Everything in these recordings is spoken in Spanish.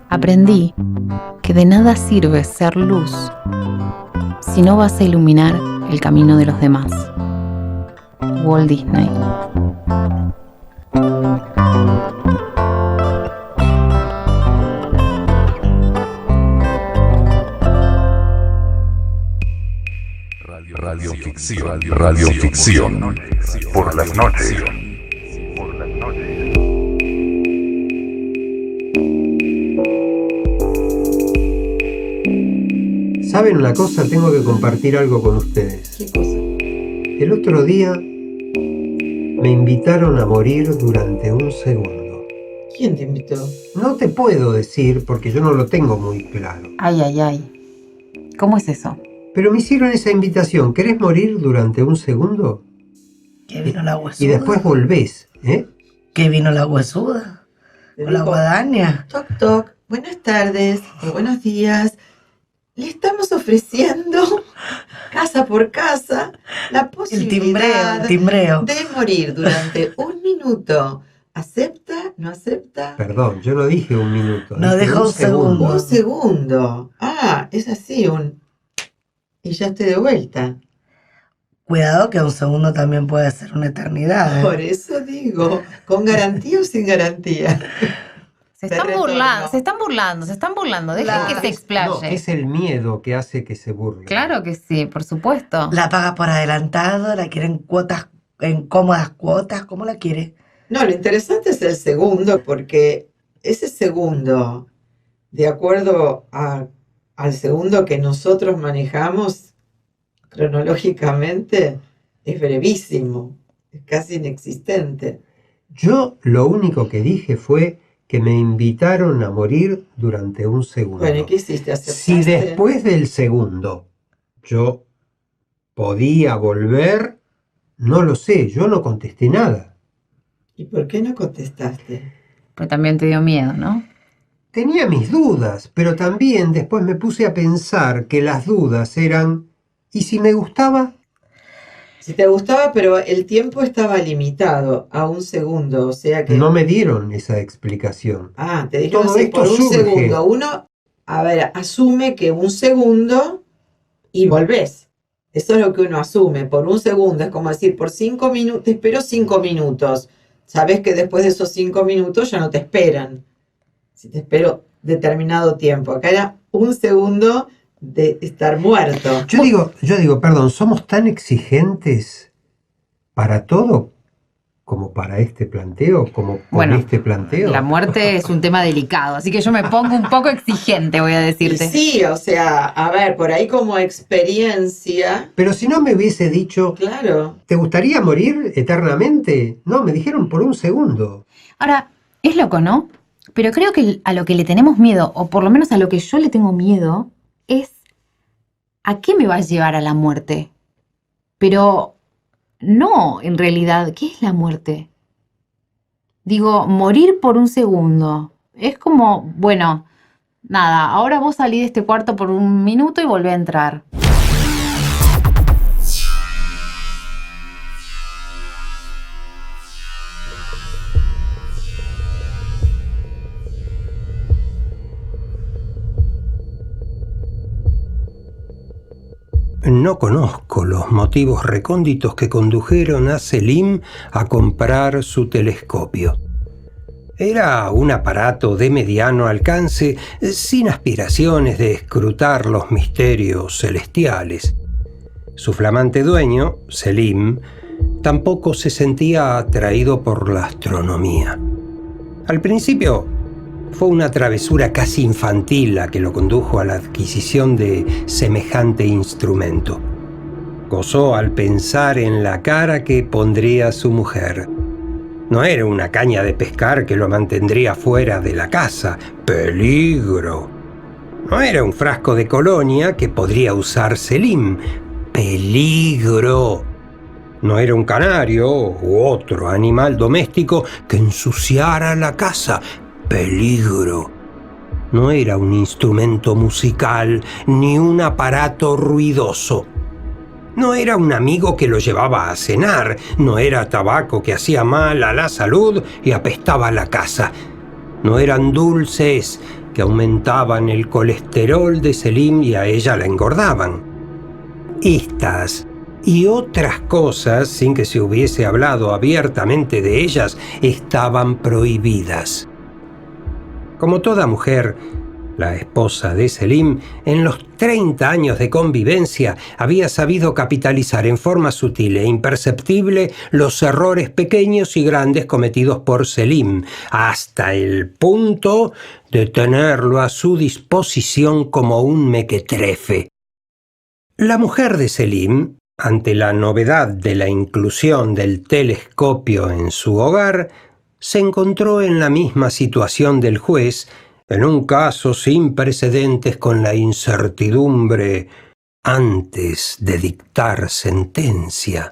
Aprendí que de nada sirve ser luz si no vas a iluminar el camino de los demás. Walt Disney. Radioficción por las noches. ¿Saben una cosa? Tengo que compartir algo con ustedes. ¿Qué cosa? El otro día me invitaron a morir durante un segundo. ¿Quién te invitó? No te puedo decir porque yo no lo tengo muy claro. Ay, ay, ay. ¿Cómo es eso? Pero me hicieron esa invitación. ¿Querés morir durante un segundo? ¿Qué vino la huesuda? Y después volvés, ¿eh? ¿Qué vino la huesuda? ¿O la guadaña? Toc, toc. Buenas tardes o buenos días. Le estamos ofreciendo, casa por casa, la posibilidad timbreo. de morir durante un minuto. ¿Acepta? ¿No acepta? Perdón, yo no dije un minuto. No, dije deja un segundo. Un segundo. Ah, es así, y ya estoy de vuelta. Cuidado que un segundo también puede ser una eternidad, ¿eh? Por eso digo, ¿con garantía o sin garantía? Se están burlando. Dejen que se explaye. No, es el miedo que hace que se burlen. Claro que sí, por supuesto. La paga por adelantado, la quiere en cuotas, en cómodas cuotas, ¿cómo la quiere? No, lo interesante es el segundo, porque ese segundo, de acuerdo al segundo que nosotros manejamos cronológicamente, es brevísimo, es casi inexistente. Yo lo único que dije fue que me invitaron a morir durante un segundo. Bueno, ¿y qué hiciste? ¿Aceptaste? Si después del segundo yo podía volver, no lo sé, yo no contesté nada. ¿Y por qué no contestaste? Pero también te dio miedo, ¿no? Tenía mis dudas, pero también después me puse a pensar que las dudas eran, ¿y si me gustaba? Si te gustaba, pero el tiempo estaba limitado a un segundo, o sea que... No me dieron esa explicación. Ah, te dijeron Todo así, esto por un surge. segundo. Uno, a ver, asume que un segundo y volvés. Eso es lo que uno asume. Por un segundo es como decir, por 5 minutos, te espero 5 minutos. Sabes que después de esos 5 minutos ya no te esperan. Si te espero determinado tiempo. Acá era un segundo de estar muerto. Yo digo, perdón, ¿somos tan exigentes para todo como para este planteo, como con este planteo? La muerte es un tema delicado, así que yo me pongo un poco exigente, voy a Y decirte. sí, o sea, a ver, por ahí como experiencia... Pero si no me hubiese dicho, Claro. ¿te gustaría morir eternamente? No, me dijeron por un segundo. Ahora, es loco, ¿no? Pero creo que a lo que le tenemos miedo, o por lo menos a lo que yo le tengo miedo, es ¿a qué me va a llevar a la muerte? Pero no, en realidad, ¿qué es la muerte? Digo, morir por un segundo. Es como, bueno, nada, ahora vos salí de este cuarto por un minuto y volvé a entrar. No conozco los motivos recónditos que condujeron a Selim a comprar su telescopio. Era un aparato de mediano alcance, sin aspiraciones de escrutar los misterios celestiales. Su flamante dueño, Selim, tampoco se sentía atraído por la astronomía. Al principio, fue una travesura casi infantil la que lo condujo a la adquisición de semejante instrumento. Gozó al pensar en la cara que pondría su mujer. No era una caña de pescar que lo mantendría fuera de la casa. ¡Peligro! No era un frasco de colonia que podría usar Selim. ¡Peligro! No era un canario u otro animal doméstico que ensuciara la casa. Peligro. No era un instrumento musical ni un aparato ruidoso. No era un amigo que lo llevaba a cenar, no era tabaco que hacía mal a la salud y apestaba la casa. No eran dulces que aumentaban el colesterol de Selim y a ella la engordaban. Estas y otras cosas, sin que se hubiese hablado abiertamente de ellas, estaban prohibidas. Como toda mujer, la esposa de Selim, en los 30 años de convivencia, había sabido capitalizar en forma sutil e imperceptible los errores pequeños y grandes cometidos por Selim, hasta el punto de tenerlo a su disposición como un mequetrefe. La mujer de Selim, ante la novedad de la inclusión del telescopio en su hogar, se encontró en la misma situación del juez, en un caso sin precedentes con la incertidumbre antes de dictar sentencia.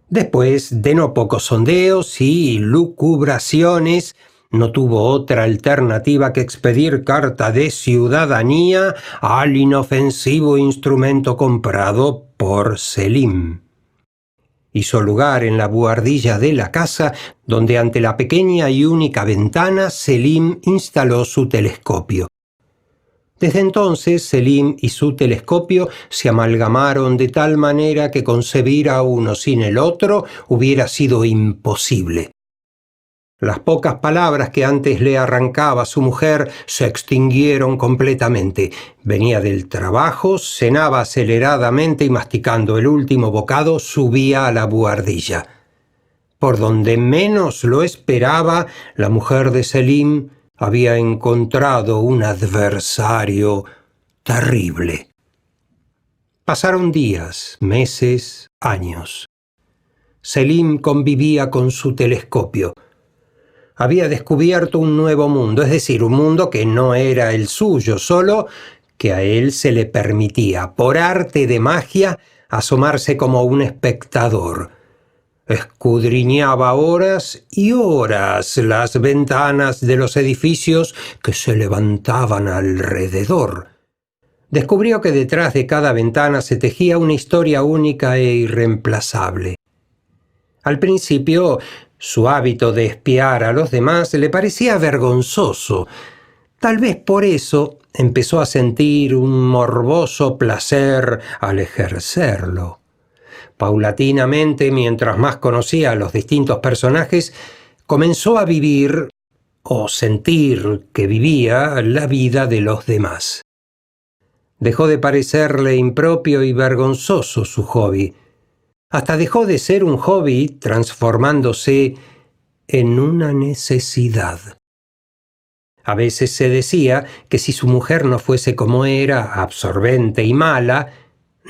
Después de no pocos sondeos y lucubraciones, no tuvo otra alternativa que expedir carta de ciudadanía al inofensivo instrumento comprado por Selim. Hizo lugar en la buhardilla de la casa, donde ante la pequeña y única ventana Selim instaló su telescopio. Desde entonces Selim y su telescopio se amalgamaron de tal manera que concebir a uno sin el otro hubiera sido imposible. Las pocas palabras que antes le arrancaba su mujer se extinguieron completamente. Venía del trabajo, cenaba aceleradamente y masticando el último bocado subía a la buhardilla. Por donde menos lo esperaba, la mujer de Selim había encontrado un adversario terrible. Pasaron días, meses, años. Selim convivía con su telescopio. Había descubierto un nuevo mundo, es decir, un mundo que no era el suyo, solo que a él se le permitía, por arte de magia, asomarse como un espectador. Escudriñaba horas y horas las ventanas de los edificios que se levantaban alrededor. Descubrió que detrás de cada ventana se tejía una historia única e irreemplazable. Al principio, su hábito de espiar a los demás le parecía vergonzoso. Tal vez por eso empezó a sentir un morboso placer al ejercerlo. Paulatinamente, mientras más conocía a los distintos personajes, comenzó a vivir, o sentir que vivía, la vida de los demás. Dejó de parecerle impropio y vergonzoso su hobby. Hasta dejó de ser un hobby, transformándose en una necesidad. A veces se decía que si su mujer no fuese como era, absorbente y mala,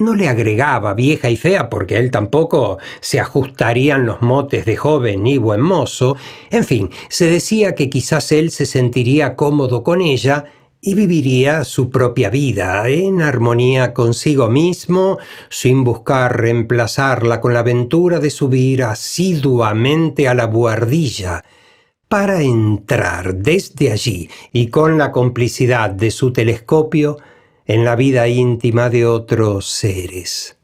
no le agregaba vieja y fea porque él tampoco se ajustarían los motes de joven y buen mozo. En fin, se decía que quizás él se sentiría cómodo con ella y viviría su propia vida en armonía consigo mismo, sin buscar reemplazarla con la aventura de subir asiduamente a la buhardilla, para entrar desde allí y con la complicidad de su telescopio en la vida íntima de otros seres.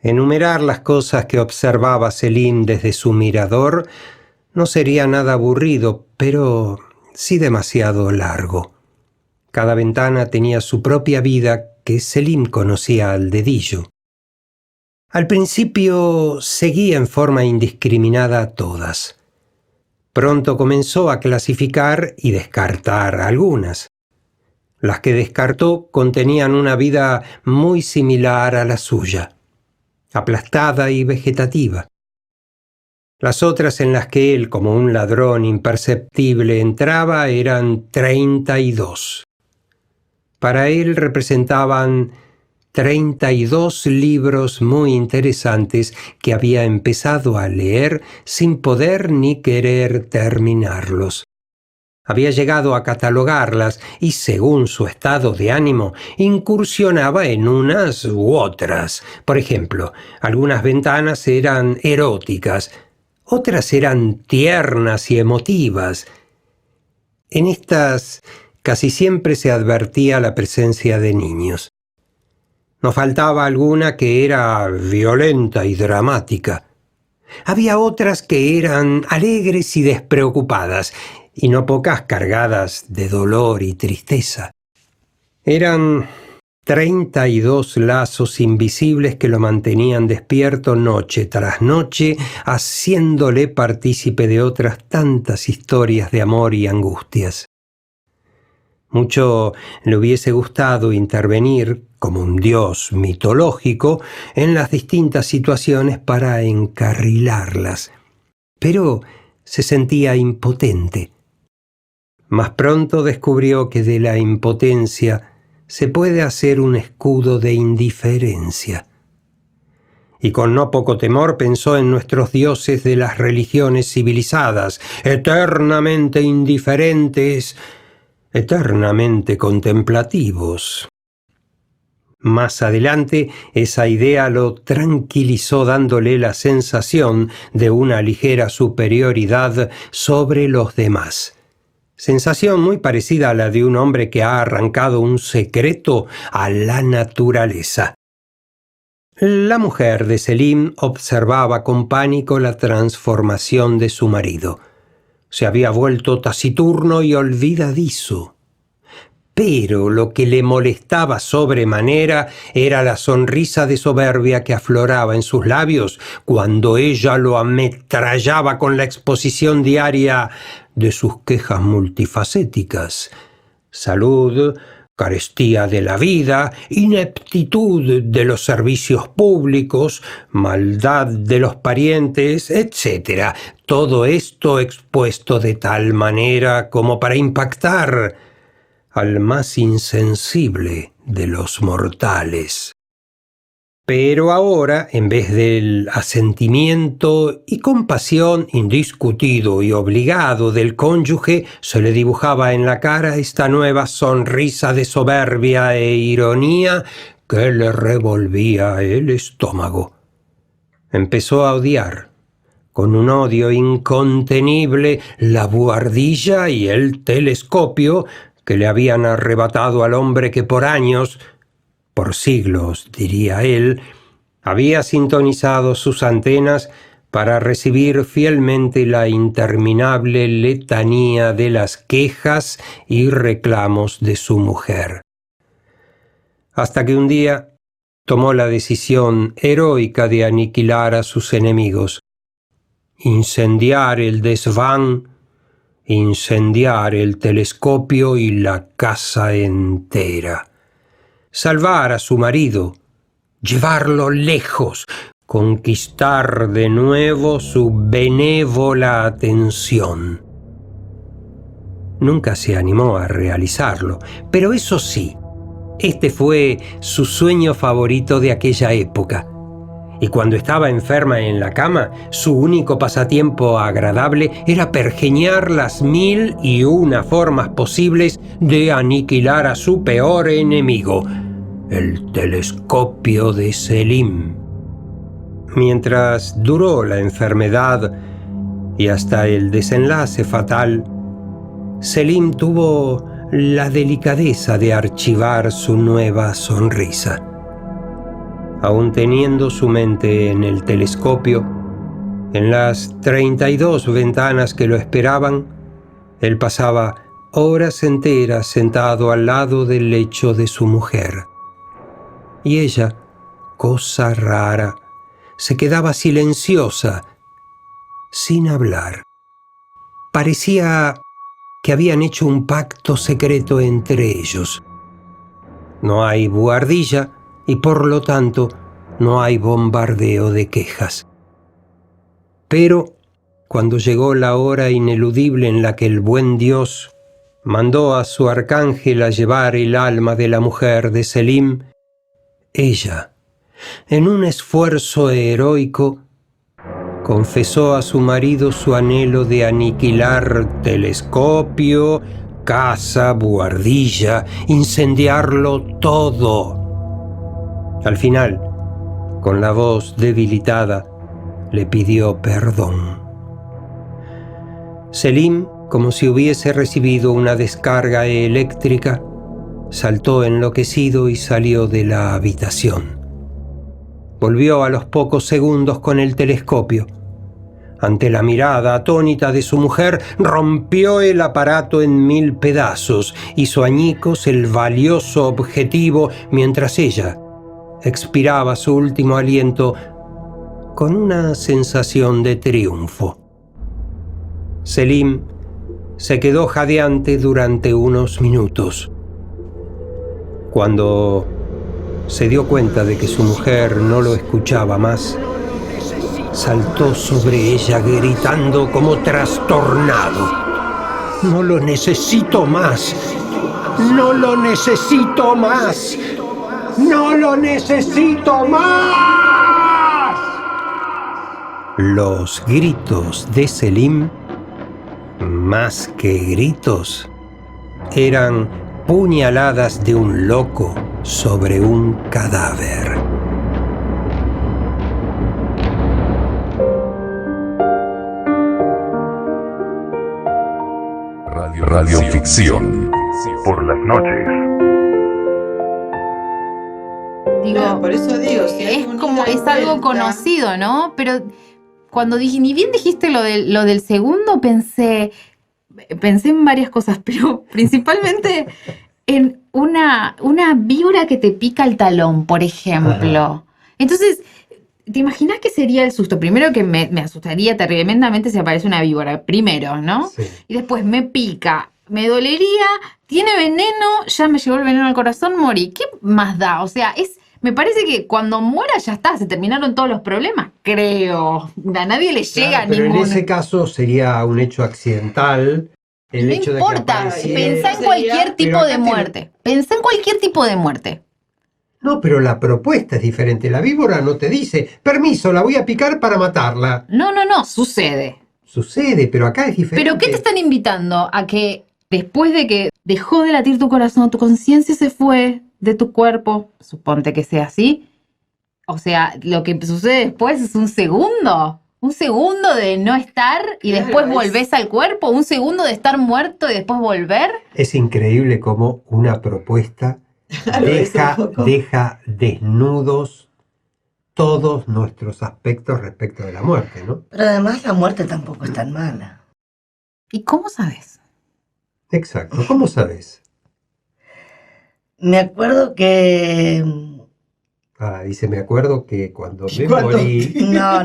Enumerar las cosas que observaba Selim desde su mirador no sería nada aburrido, pero sí demasiado largo. Cada ventana tenía su propia vida que Selim conocía al dedillo. Al principio seguía en forma indiscriminada todas. Pronto comenzó a clasificar y descartar algunas. Las que descartó contenían una vida muy similar a la suya, aplastada y vegetativa. Las otras en las que él, como un ladrón imperceptible, entraba eran 32. Para él representaban 32 libros muy interesantes que había empezado a leer sin poder ni querer terminarlos. Había llegado a catalogarlas y, según su estado de ánimo, incursionaba en unas u otras. Por ejemplo, algunas ventanas eran eróticas, otras eran tiernas y emotivas. En estas casi siempre se advertía la presencia de niños. No faltaba alguna que era violenta y dramática. Había otras que eran alegres y despreocupadas, y no pocas cargadas de dolor y tristeza. Eran 32 lazos invisibles que lo mantenían despierto noche tras noche, haciéndole partícipe de otras tantas historias de amor y angustias. Mucho le hubiese gustado intervenir, como un dios mitológico, en las distintas situaciones para encarrilarlas, pero se sentía impotente. Más pronto descubrió que de la impotencia se puede hacer un escudo de indiferencia. Y con no poco temor pensó en nuestros dioses de las religiones civilizadas, eternamente indiferentes, eternamente contemplativos. Más adelante, esa idea lo tranquilizó dándole la sensación de una ligera superioridad sobre los demás. Sensación muy parecida a la de un hombre que ha arrancado un secreto a la naturaleza. La mujer de Selim observaba con pánico la transformación de su marido. Se había vuelto taciturno y olvidadizo. Pero lo que le molestaba sobremanera era la sonrisa de soberbia que afloraba en sus labios cuando ella lo ametrallaba con la exposición diaria de sus quejas multifacéticas: salud, carestía de la vida, ineptitud de los servicios públicos, maldad de los parientes, etc. Todo esto expuesto de tal manera como para impactar al más insensible de los mortales. Pero ahora, en vez del asentimiento y compasión indiscutido y obligado del cónyuge, se le dibujaba en la cara esta nueva sonrisa de soberbia e ironía que le revolvía el estómago. Empezó a odiar, con un odio incontenible, la buhardilla y el telescopio que le habían arrebatado al hombre que por años, por siglos, diría él, había sintonizado sus antenas para recibir fielmente la interminable letanía de las quejas y reclamos de su mujer. Hasta que un día tomó la decisión heroica de aniquilar a sus enemigos, incendiar el desván, incendiar el telescopio y la casa entera. Salvar a su marido, llevarlo lejos, conquistar de nuevo su benévola atención. Nunca se animó a realizarlo, pero eso sí, este fue su sueño favorito de aquella época. Y cuando estaba enferma en la cama, su único pasatiempo agradable era pergeñar las 1001 formas posibles de aniquilar a su peor enemigo, el telescopio de Selim. Mientras duró la enfermedad y hasta el desenlace fatal, Selim tuvo la delicadeza de archivar su nueva sonrisa. Aún teniendo su mente en el telescopio, en las 32 ventanas que lo esperaban, él pasaba horas enteras sentado al lado del lecho de su mujer. Y ella, cosa rara, se quedaba silenciosa, sin hablar. Parecía que habían hecho un pacto secreto entre ellos. No hay buhardilla, y por lo tanto no hay bombardeo de quejas. Pero cuando llegó la hora ineludible en la que el buen Dios mandó a su arcángel a llevar el alma de la mujer de Selim, ella, en un esfuerzo heroico, confesó a su marido su anhelo de aniquilar telescopio, casa, buhardilla, incendiarlo todo. Al final, con la voz debilitada, le pidió perdón. Selim, como si hubiese recibido una descarga eléctrica, Saltó enloquecido y salió de la habitación. Volvió a los pocos segundos con el telescopio. Ante la mirada atónita de su mujer, rompió el aparato en 1000 pedazos, hizo añicos el valioso objetivo mientras ella expiraba su último aliento con una sensación de triunfo. Selim se quedó jadeante durante unos minutos. Cuando se dio cuenta de que su mujer no lo escuchaba más, saltó sobre ella gritando como trastornado: «No lo necesito más. No lo necesito más. No lo necesito más». Los gritos de Selim, más que gritos, eran puñaladas de un loco sobre un cadáver. Radioficción por las noches. Digo, Claro, por eso digo, si hay es un como, ida y es algo vuelta. conocido, ¿no? Pero cuando dije, ni bien dijiste lo del segundo, pensé en varias cosas, pero principalmente en una víbora que te pica el talón, por ejemplo. Ajá. Entonces, ¿te imaginas qué sería el susto? Primero que me asustaría tremendamente si aparece una víbora, primero, ¿no? Sí. Y después me pica, me dolería, tiene veneno, ya me llegó el veneno al corazón, morí. ¿Qué más da? O sea, me parece que cuando muera ya está, se terminaron todos los problemas, creo. A nadie le llega Claro, pero ningún... en ese caso sería un hecho accidental. El No hecho importa, de que apareciera. pensá en Sería- cualquier tipo Pero de acá muerte. Pensá en cualquier tipo de muerte. No, pero la propuesta es diferente. La víbora no te dice: «Permiso, la voy a picar para matarla». No, sucede. Sucede, pero acá es diferente. ¿Pero qué te están invitando? A que después de que dejó de latir tu corazón, tu conciencia se fue de tu cuerpo, suponte que sea así, o sea, lo que sucede después es un segundo de no estar y Claro, después es- volvés al cuerpo, un segundo de estar muerto y después volver. Es increíble cómo una propuesta Claro, es un poco. deja desnudos todos nuestros aspectos respecto de la muerte, ¿no? Pero además la muerte tampoco es tan mala. ¿Y cómo sabes? Exacto. ¿Cómo sabes? Me acuerdo que... Dice, me acuerdo que cuando me ¿Cuándo? morí... No.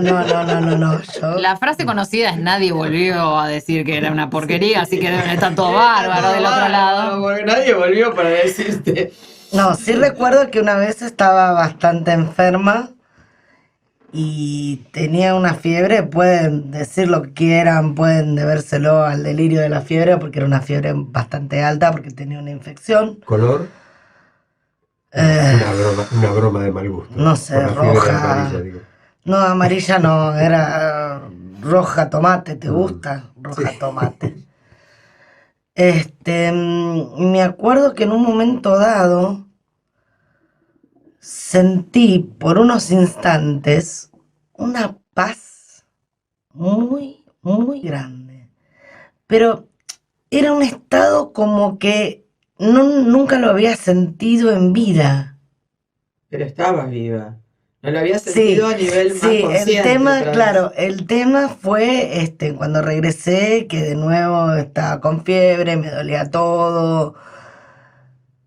Yo... La frase conocida es nadie volvió a decir que era una porquería, así que deben estar todo bárbaro del otro lado. Porque nadie volvió para decirte. No, sí recuerdo que una vez estaba bastante enferma y tenía una fiebre. Pueden decir lo que quieran, pueden debérselo al delirio de la fiebre, porque era una fiebre bastante alta, porque tenía una infección. ¿Color? Eh, Una broma de mal gusto. no sé, Por la fiebre roja. amarilla, digo. No, amarilla no, era roja tomate, ¿te gusta? Roja Sí. tomate. Me acuerdo que en un momento dado sentí por unos instantes una paz muy, muy grande. Pero era un estado como que nunca lo había sentido en vida. Pero estabas viva. No lo había sentido a nivel más Sí, consciente. el tema, otra vez. claro, el tema fue cuando regresé, que de nuevo estaba con fiebre, me dolía todo.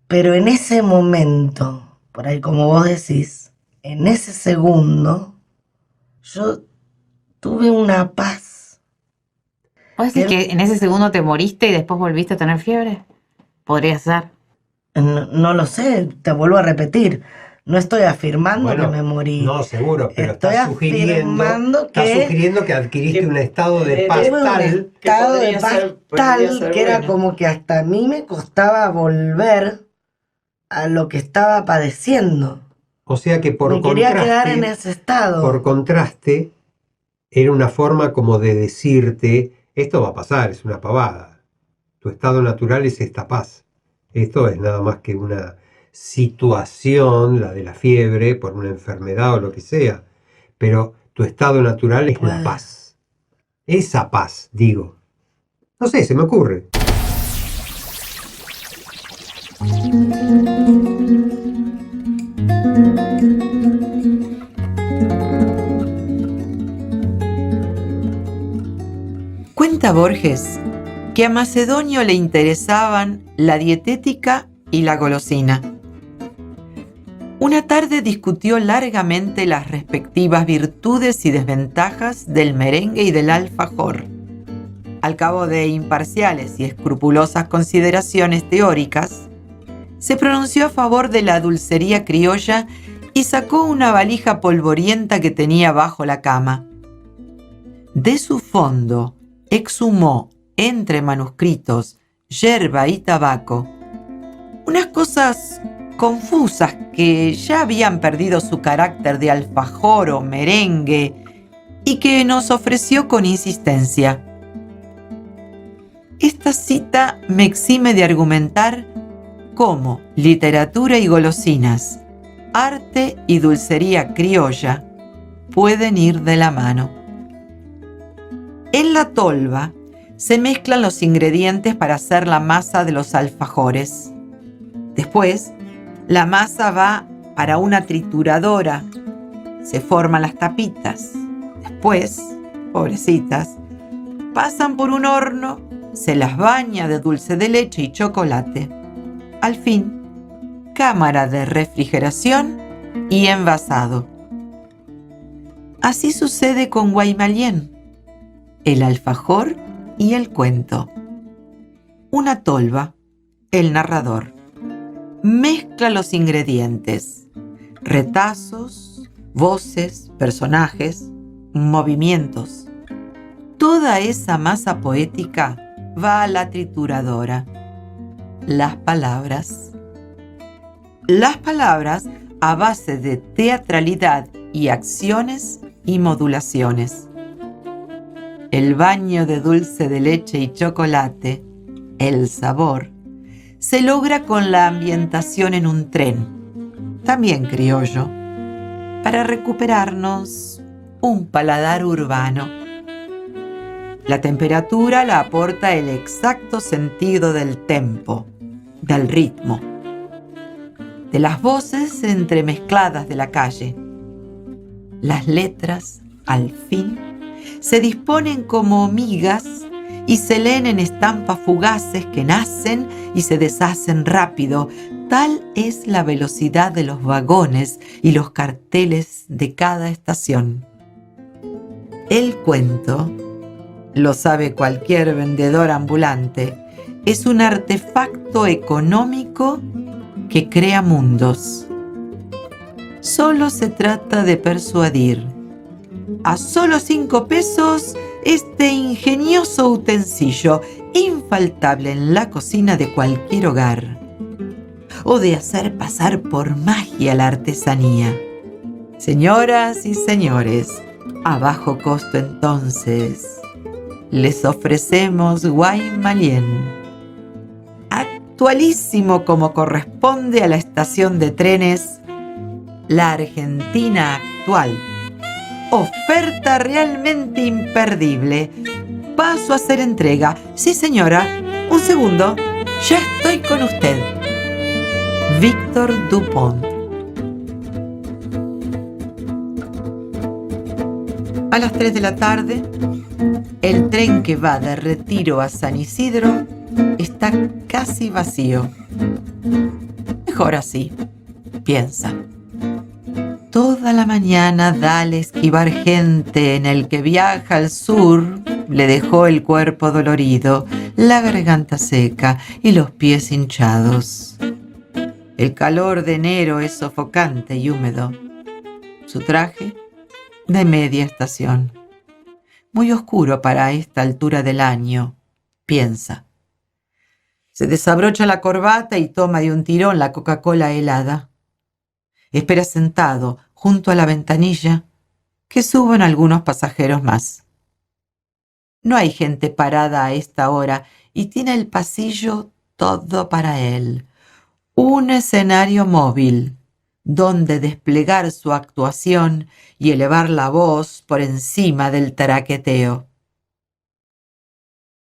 Pero en ese momento, por ahí como vos decís, en ese segundo, yo tuve una paz. ¿Puedes decir que en ese segundo te moriste y después volviste a tener fiebre? Podría ser. No lo sé, te vuelvo a repetir. No estoy afirmando que me morí. No, seguro, pero Estoy está sugiriendo que adquiriste que- un estado de paz Tuve un tal. estado de podría paz ser tal que era bueno. como que hasta a mí me costaba volver a lo que estaba padeciendo. O sea que por Me quería quedar contraste, en ese estado. por contraste, era una forma como de decirte: esto va a pasar, es una pavada. Tu estado natural es esta paz. Esto es nada más que una situación, la de la fiebre, por una enfermedad o lo que sea. Pero tu estado natural es la Bueno. paz. Esa paz, digo. No sé, se me ocurre. Cuenta Borges que a Macedonio le interesaban la dietética y la golosina. Una tarde discutió largamente las respectivas virtudes y desventajas del merengue y del alfajor. Al cabo de imparciales y escrupulosas consideraciones teóricas, se pronunció a favor de la dulcería criolla y sacó una valija polvorienta que tenía bajo la cama. De su fondo exhumó, entre manuscritos, yerba y tabaco, unas cosas confusas que ya habían perdido su carácter de alfajor o merengue y que nos ofreció con insistencia. Esta cita me exime de argumentar cómo literatura y golosinas, arte y dulcería criolla pueden ir de la mano. En la tolva se mezclan los ingredientes para hacer la masa de los alfajores. Después, la masa va para una trituradora. Se forman las tapitas. Después, pobrecitas, pasan por un horno, se las baña de dulce de leche y chocolate. Al fin, cámara de refrigeración y envasado. Así sucede con Guaymallén, el alfajor y el cuento. Una tolva, el narrador, mezcla los ingredientes, retazos, voces, personajes, movimientos. Toda esa masa poética va a la trituradora. Las palabras a base de teatralidad y acciones y modulaciones. El baño de dulce de leche y chocolate, el sabor, se logra con la ambientación en un tren, también criollo, para recuperarnos un paladar urbano. La temperatura la aporta el exacto sentido del tempo, del ritmo, de las voces entremezcladas de la calle. Las letras, al fin, se disponen como migas y se leen en estampas fugaces que nacen y se deshacen rápido. Tal es la velocidad de los vagones y los carteles de cada estación. El cuento, lo sabe cualquier vendedor ambulante, es un artefacto económico que crea mundos. Solo se trata de persuadir. A solo 5 pesos, este ingenioso utensilio, infaltable en la cocina de cualquier hogar, o de hacer pasar por magia la artesanía. Señoras y señores, a bajo costo entonces, les ofrecemos Guaymallén, actualísimo como corresponde a la estación de trenes, la Argentina actual. Oferta realmente imperdible. Paso a hacer entrega. Sí, señora. Un segundo. Ya estoy con usted. Víctor Dupont. A las 3 de la tarde, el tren que va de Retiro a San Isidro está casi vacío. Mejor así, piensa. Toda la mañana da al esquivar gente en el que viaja al sur, le dejó el cuerpo dolorido, la garganta seca y los pies hinchados. El calor de enero es sofocante y húmedo. Su traje, de media estación. Muy oscuro para esta altura del año, piensa. Se desabrocha la corbata y toma de un tirón la Coca-Cola helada. Espera sentado junto a la ventanilla que suban algunos pasajeros más. No hay gente parada a esta hora y tiene el pasillo todo para él. Un escenario móvil donde desplegar su actuación y elevar la voz por encima del traqueteo.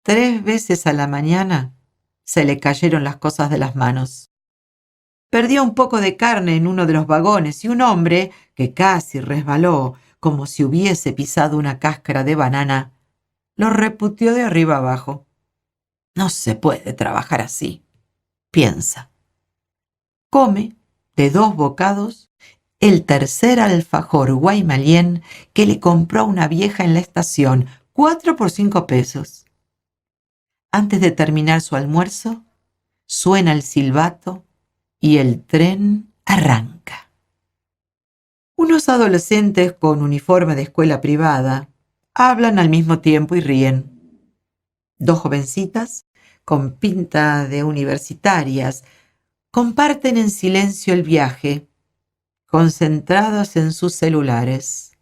3 veces a la mañana se le cayeron las cosas de las manos. Perdió un poco de carne en uno de los vagones y un hombre, que casi resbaló como si hubiese pisado una cáscara de banana, lo reputió de arriba abajo. No se puede trabajar así, piensa. Come de 2 bocados el tercer alfajor guaymallén que le compró una vieja en la estación, 4 por 5 pesos. Antes de terminar su almuerzo, suena el silbato y el tren arranca. Unos adolescentes con uniforme de escuela privada hablan al mismo tiempo y ríen. 2 jovencitas con pinta de universitarias comparten en silencio el viaje, concentrados en sus celulares.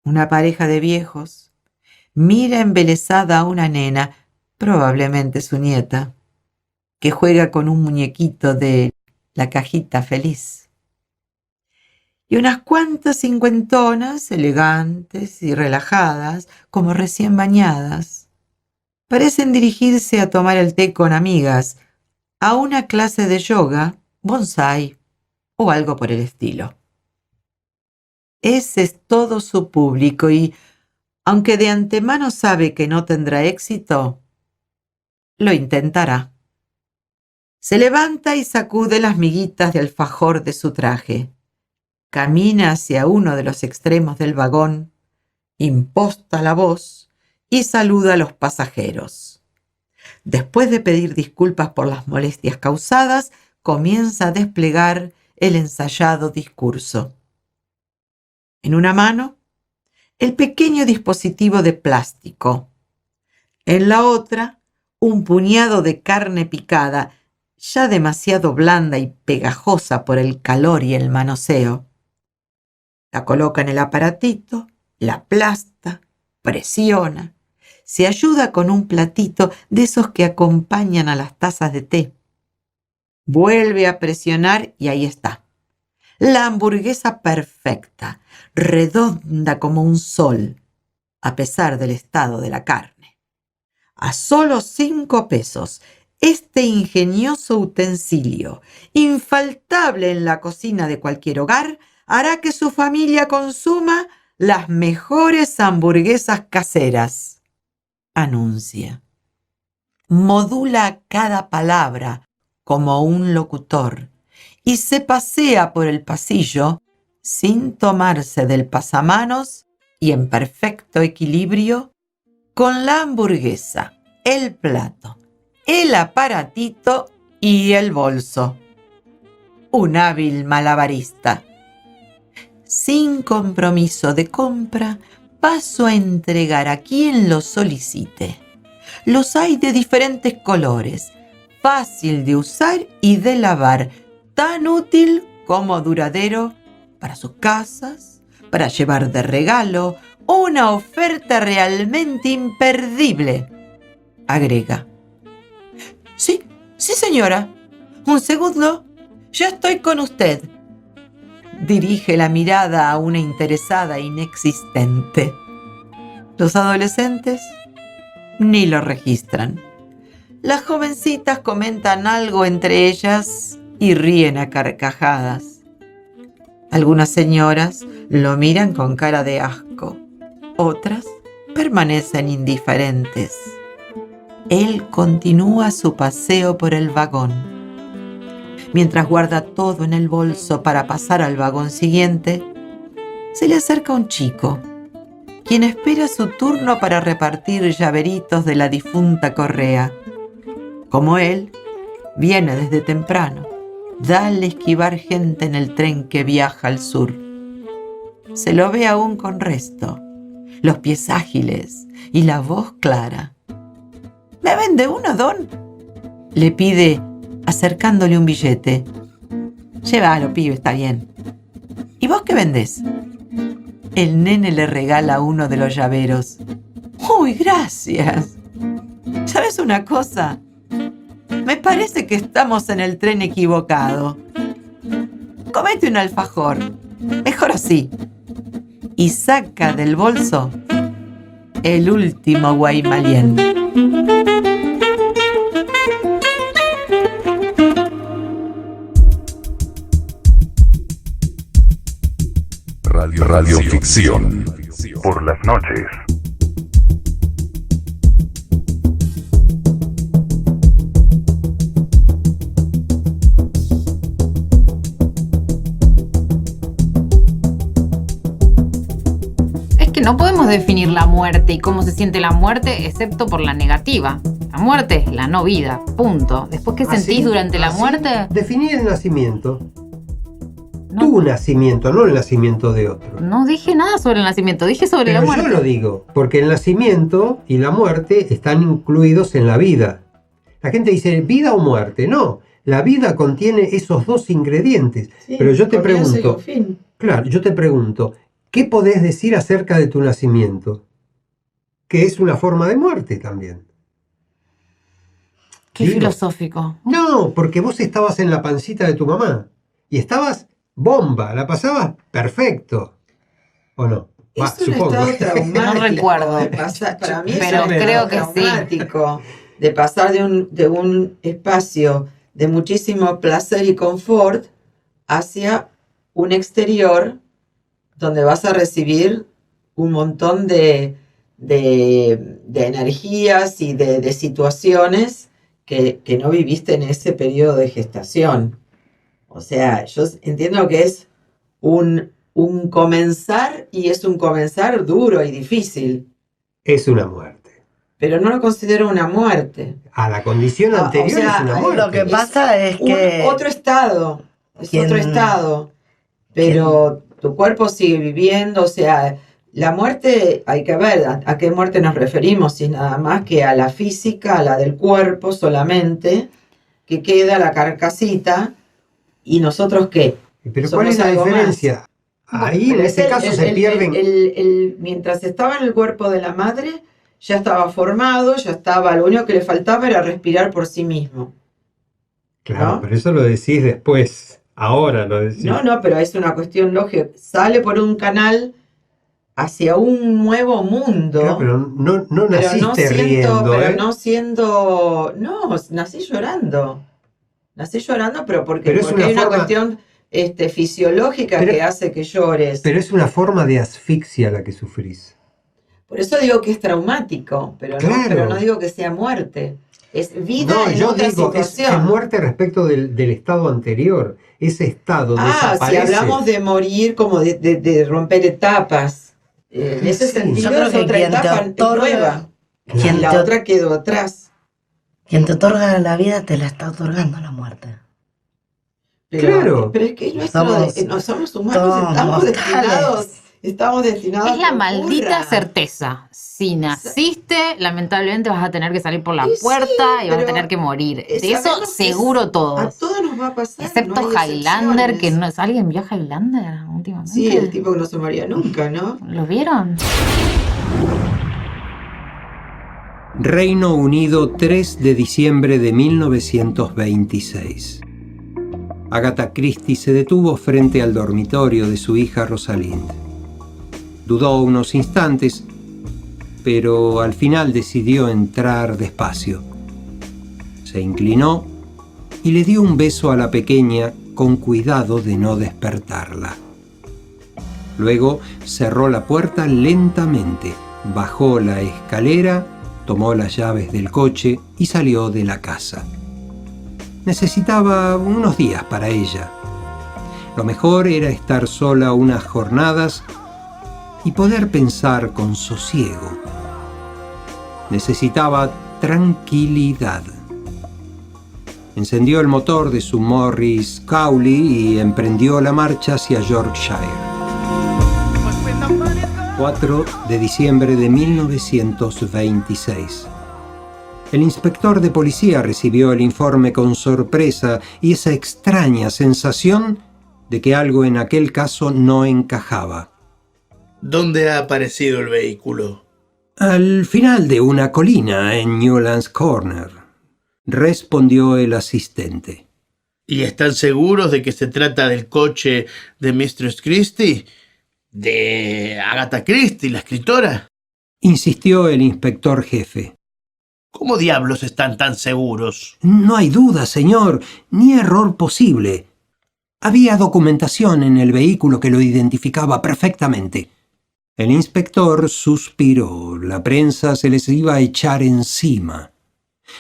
Una pareja de viejos mira embelesada a una nena, probablemente su nieta, que juega con un muñequito de la cajita feliz. Y unas cuantas cincuentonas, elegantes y relajadas, como recién bañadas, parecen dirigirse a tomar el té con amigas, a una clase de yoga, bonsái o algo por el estilo. Ese es todo su público y, aunque de antemano sabe que no tendrá éxito, lo intentará. Se levanta y sacude las miguitas de alfajor de su traje. Camina hacia uno de los extremos del vagón, imposta la voz y saluda a los pasajeros. Después de pedir disculpas por las molestias causadas, comienza a desplegar el ensayado discurso. En una mano, el pequeño dispositivo de plástico. En la otra, un puñado de carne picada, ya demasiado blanda y pegajosa por el calor y el manoseo. La coloca en el aparatito, la aplasta, presiona, se ayuda con un platito de esos que acompañan a las tazas de té. Vuelve a presionar y ahí está. La hamburguesa perfecta, redonda como un sol, a pesar del estado de la carne. A solo 5 pesos, este ingenioso utensilio, infaltable en la cocina de cualquier hogar, hará que su familia consuma las mejores hamburguesas caseras. Anuncia. Modula cada palabra como un locutor y se pasea por el pasillo sin tomarse del pasamanos y en perfecto equilibrio con la hamburguesa, el plato, el aparatito y el bolso. Un hábil malabarista. Sin compromiso de compra, paso a entregar a quien lo solicite. Los hay de diferentes colores, fácil de usar y de lavar, tan útil como duradero para sus casas, para llevar de regalo, una oferta realmente imperdible. Agrega. Sí, señora. Un segundo. Ya estoy con usted. Dirige la mirada a una interesada inexistente. Los adolescentes ni lo registran. Las jovencitas comentan algo entre ellas y ríen a carcajadas. Algunas señoras lo miran con cara de asco. Otras permanecen indiferentes. Él continúa su paseo por el vagón. Mientras guarda todo en el bolso para pasar al vagón siguiente, se le acerca un chico, quien espera su turno para repartir llaveritos de la difunta Correa. Como él, viene desde temprano, da al esquivar gente en el tren que viaja al sur. Se lo ve aún con resto, los pies ágiles y la voz clara. ¿Me vende uno, don?, le pide, acercándole un billete. Llévalo, pibe, está bien. ¿Y vos qué vendés? El nene le regala uno de los llaveros. ¡Uy, gracias! ¿Sabes una cosa? Me parece que estamos en el tren equivocado. Comete un alfajor. Mejor así. Y saca del bolso el último guaymallén. Radioficción. Por las noches. Es que no podemos definir la muerte y cómo se siente la muerte excepto por la negativa. La muerte es la no vida, punto. Después, ¿qué sentís durante la muerte? Definí el nacimiento. No. Tu nacimiento, no el nacimiento de otro. No dije nada sobre el nacimiento, dije sobre la Pero muerte. yo lo digo, porque el nacimiento y la muerte están incluidos en la vida. La gente dice, ¿vida o muerte? No, la vida contiene esos dos ingredientes. Sí, Pero yo te comienzo y pregunto, un fin. claro, yo te pregunto, ¿qué podés decir acerca de tu nacimiento? Que es una forma de muerte también. Qué Digo, filosófico. No, porque vos estabas en la pancita de tu mamá y estabas bomba, la pasabas perfecto. ¿O no? Es un estado traumático. No recuerdo. de pasar- para mí Pero es un creo estado que sí. traumático de pasar de un espacio de muchísimo placer y confort hacia un exterior donde vas a recibir un montón de energías y de situaciones que no viviste en ese periodo de gestación. O sea, yo entiendo que es un comenzar y es un comenzar duro y difícil, Es una muerte. pero no lo considero una muerte. A la condición Ah, anterior o sea, es una Lo muerte. que pasa es que Otro estado, es ¿Quién- otro estado, pero tu cuerpo sigue viviendo, o sea, la muerte, hay que ver a qué muerte nos referimos, si nada más que a la física, a la del cuerpo solamente, que queda la carcasita, y nosotros qué. Pero ¿cuál somos es la algo diferencia? Ahí en Pero ese caso se pierden. mientras estaba en el cuerpo de la madre, ya estaba formado, ya estaba, lo único que le faltaba era respirar por sí mismo. Claro, ¿no? pero eso lo decís después. Ahora lo decís. No, pero es una cuestión lógica. Sale por un canal hacia un nuevo mundo. Claro, pero no pero naciste riendo, pero ¿eh? no siendo. No, nací llorando. Nací llorando, pero porque Pero es una hay una forma- cuestión fisiológica Pero- que hace que llores. Pero es una forma de asfixia la que sufrís. Por eso digo que es traumático, pero, Claro. pero no digo que sea muerte. Es vida No, en yo otra digo, es situación. muerte respecto del estado anterior. Ese estado Si desaparece. hablamos de morir como de romper etapas, en ese Sí. sentido Yo creo es que otra quien te etapa otorga- nueva. quien Y la te- otra quedó atrás. quien te otorga la vida te la está otorgando la muerte. Pero, Claro. pero es que Somos- no somos humanos, somos estamos mortales. destinados Es la que maldita ocurra. certeza. Si naciste, lamentablemente vas a tener que salir por la Y sí, puerta y vas a pero tener que morir. De eso sabemos que seguro A todos. todos nos va a pasar. Excepto no hay Highlander, que excepciones. no. ¿Alguien vio Highlander últimamente? Sí, el tipo que no se moría nunca, ¿no? ¿Lo vieron? Reino Unido, 3 de diciembre de 1926. Agatha Christie se detuvo frente al dormitorio de su hija Rosalind. Dudó unos instantes, pero al final decidió entrar despacio. Se inclinó y le dio un beso a la pequeña con cuidado de no despertarla. Luego cerró la puerta lentamente, bajó la escalera, tomó las llaves del coche y salió de la casa. Necesitaba unos días para ella. Lo mejor era estar sola unas jornadas y poder pensar con sosiego. Necesitaba tranquilidad. Encendió el motor de su Morris Cowley y emprendió la marcha hacia Yorkshire. 4 de diciembre de 1926. El inspector de policía recibió el informe con sorpresa y esa extraña sensación de que algo en aquel caso no encajaba. ¿Dónde ha aparecido el vehículo? Al final de una colina en Newlands Corner, respondió el asistente. ¿Y están seguros de que se trata del coche de Mistress Christie? ¿De Agatha Christie, la escritora? Insistió el inspector jefe. ¿Cómo diablos están tan seguros? No hay duda, señor, ni error posible. Había documentación en el vehículo que lo identificaba perfectamente. El inspector suspiró. La prensa se les iba a echar encima.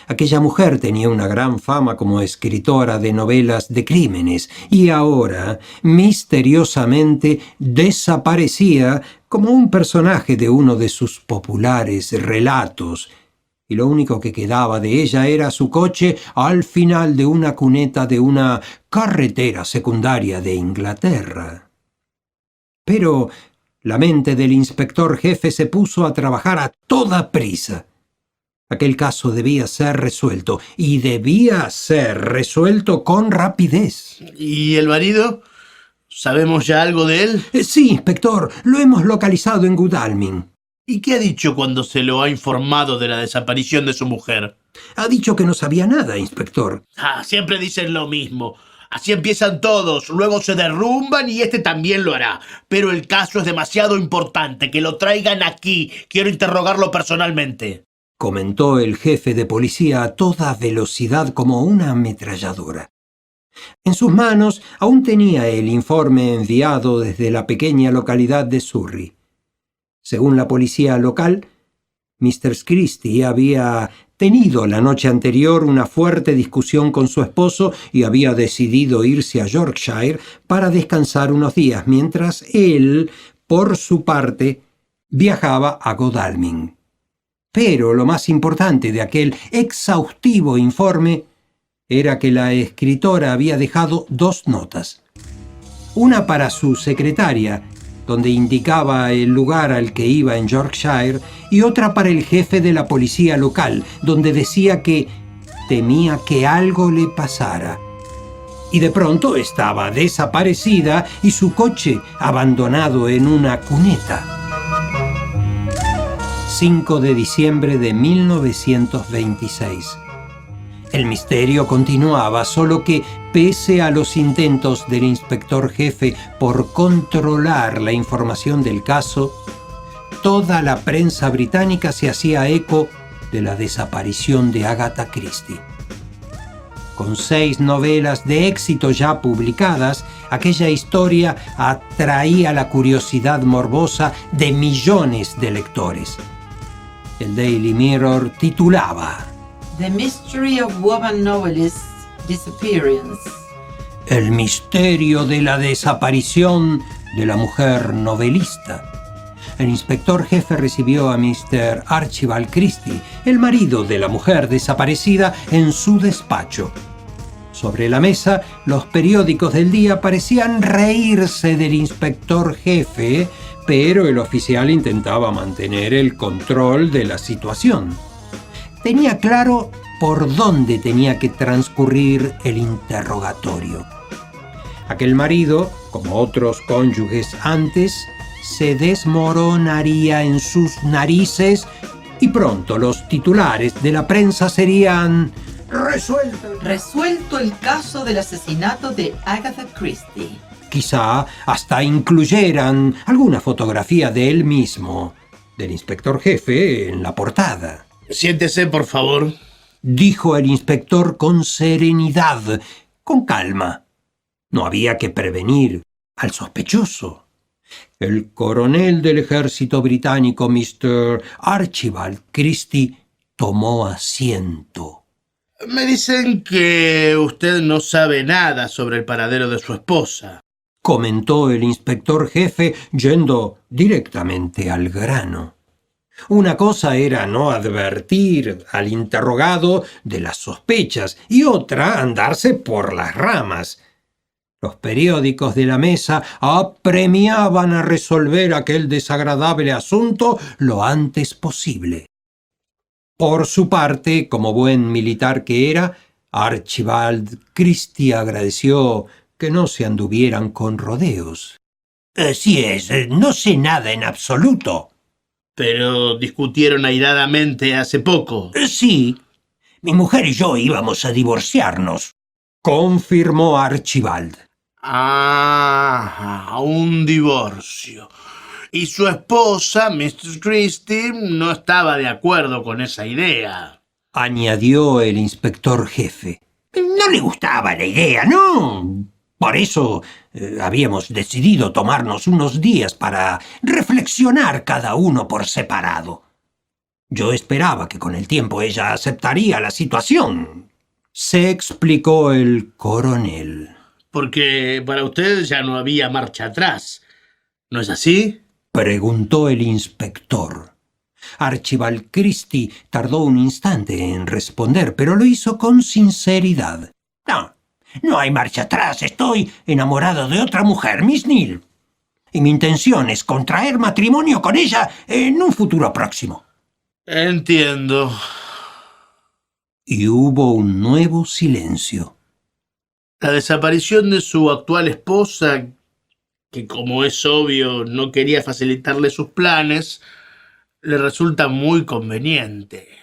Aquella mujer tenía una gran fama como escritora de novelas de crímenes y ahora, misteriosamente, desaparecía como un personaje de uno de sus populares relatos, y lo único que quedaba de ella era su coche al final de una cuneta de una carretera secundaria de Inglaterra. Pero la mente del inspector jefe se puso a trabajar a toda prisa. Aquel caso debía ser resuelto, y debía ser resuelto con rapidez. ¿Y el marido? ¿Sabemos ya algo de él? Sí, inspector, lo hemos localizado en Godalming. ¿Y qué ha dicho cuando se lo ha informado de la desaparición de su mujer? Ha dicho que no sabía nada, inspector. Siempre dicen lo mismo. Así empiezan todos, luego se derrumban y este también lo hará. Pero el caso es demasiado importante, que lo traigan aquí. Quiero interrogarlo personalmente, comentó el jefe de policía a toda velocidad como una ametralladora. En sus manos aún tenía el informe enviado desde la pequeña localidad de Surrey. Según la policía local, Mr. Christie había tenido la noche anterior una fuerte discusión con su esposo y había decidido irse a Yorkshire para descansar unos días, mientras él, por su parte, viajaba a Godalming. Pero lo más importante de aquel exhaustivo informe era que la escritora había dejado 2 notas. Una para su secretaria, donde indicaba el lugar al que iba en Yorkshire, y otra para el jefe de la policía local, donde decía que temía que algo le pasara. Y de pronto estaba desaparecida y su coche abandonado en una cuneta. 5 de diciembre de 1926. El misterio continuaba, solo que, pese a los intentos del inspector jefe por controlar la información del caso, toda la prensa británica se hacía eco de la desaparición de Agatha Christie. Con 6 novelas de éxito ya publicadas, aquella historia atraía la curiosidad morbosa de millones de lectores. El Daily Mirror titulaba The Mystery of Woman Novelist's Disappearance. El misterio de la desaparición de la mujer novelista. El inspector jefe recibió a Mr. Archibald Christie, el marido de la mujer desaparecida, en su despacho. Sobre la mesa, los periódicos del día parecían reírse del inspector jefe, pero el oficial intentaba mantener el control de la situación. Tenía claro por dónde tenía que transcurrir el interrogatorio. Aquel marido, como otros cónyuges antes, se desmoronaría en sus narices y pronto los titulares de la prensa serían Resuelto el caso del asesinato de Agatha Christie. Quizá hasta incluyeran alguna fotografía de él mismo, del inspector jefe, en la portada. Siéntese, por favor, dijo el inspector con serenidad, con calma. No había que prevenir al sospechoso. El coronel del ejército británico, Mr. Archibald Christie, tomó asiento. Me dicen que usted no sabe nada sobre el paradero de su esposa, comentó el inspector jefe, yendo directamente al grano. Una cosa era no advertir al interrogado de las sospechas y otra andarse por las ramas. Los periódicos de la mesa apremiaban a resolver aquel desagradable asunto lo antes posible. Por su parte, como buen militar que era, Archibald Christie agradeció que no se anduvieran con rodeos. Así es, no sé nada en absoluto. Pero discutieron airadamente hace poco. Sí, mi mujer y yo íbamos a divorciarnos, confirmó Archibald. Un divorcio. Y su esposa, Mr. Christie, no estaba de acuerdo con esa idea, añadió el inspector jefe. No le gustaba la idea, ¿no? Por eso habíamos decidido tomarnos unos días para reflexionar cada uno por separado. Yo esperaba que con el tiempo ella aceptaría la situación, se explicó el coronel. Porque para usted ya no había marcha atrás, ¿no es así? Preguntó el inspector. Archibald Christie tardó un instante en responder, pero lo hizo con sinceridad. No hay marcha atrás. Estoy enamorado de otra mujer, Miss Neal. Y mi intención es contraer matrimonio con ella en un futuro próximo. Entiendo. Y hubo un nuevo silencio. La desaparición de su actual esposa, que como es obvio no quería facilitarle sus planes, le resulta muy conveniente.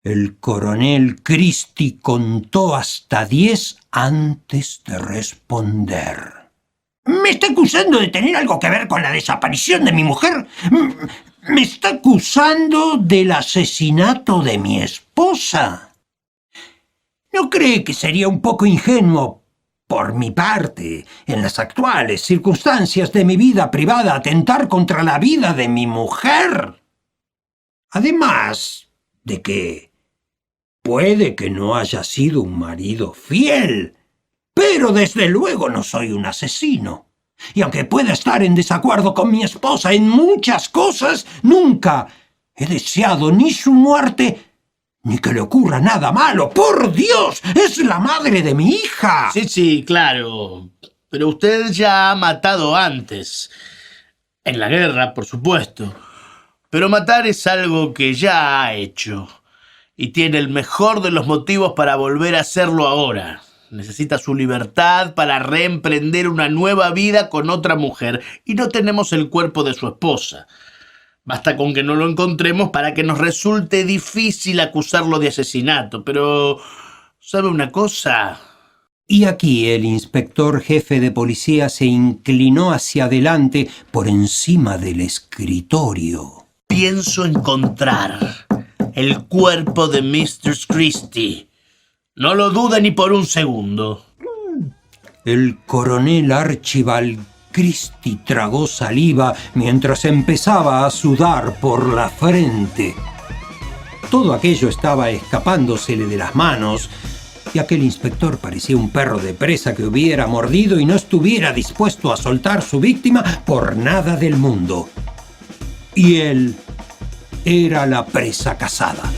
El coronel Christie contó hasta 10 antes de responder. ¿Me está acusando de tener algo que ver con la desaparición de mi mujer? ¿Me está acusando del asesinato de mi esposa? ¿No cree que sería un poco ingenuo, por mi parte, en las actuales circunstancias de mi vida privada, atentar contra la vida de mi mujer? Además de que puede que no haya sido un marido fiel, pero desde luego no soy un asesino. Y aunque pueda estar en desacuerdo con mi esposa en muchas cosas, nunca he deseado ni su muerte ni que le ocurra nada malo. ¡Por Dios! ¡Es la madre de mi hija! Sí, claro. Pero usted ya ha matado antes. En la guerra, por supuesto. Pero matar es algo que ya ha hecho. Y tiene el mejor de los motivos para volver a hacerlo ahora. Necesita su libertad para reemprender una nueva vida con otra mujer. Y no tenemos el cuerpo de su esposa. Basta con que no lo encontremos para que nos resulte difícil acusarlo de asesinato. Pero, ¿sabe una cosa? Y aquí el inspector jefe de policía se inclinó hacia adelante por encima del escritorio. Pienso encontrar el cuerpo de Mr. Christie. No lo dude ni por un segundo. El coronel Archibald Christie tragó saliva mientras empezaba a sudar por la frente. Todo aquello estaba escapándosele de las manos, y aquel inspector parecía un perro de presa que hubiera mordido y no estuviera dispuesto a soltar su víctima por nada del mundo. Y él era la presa cazada.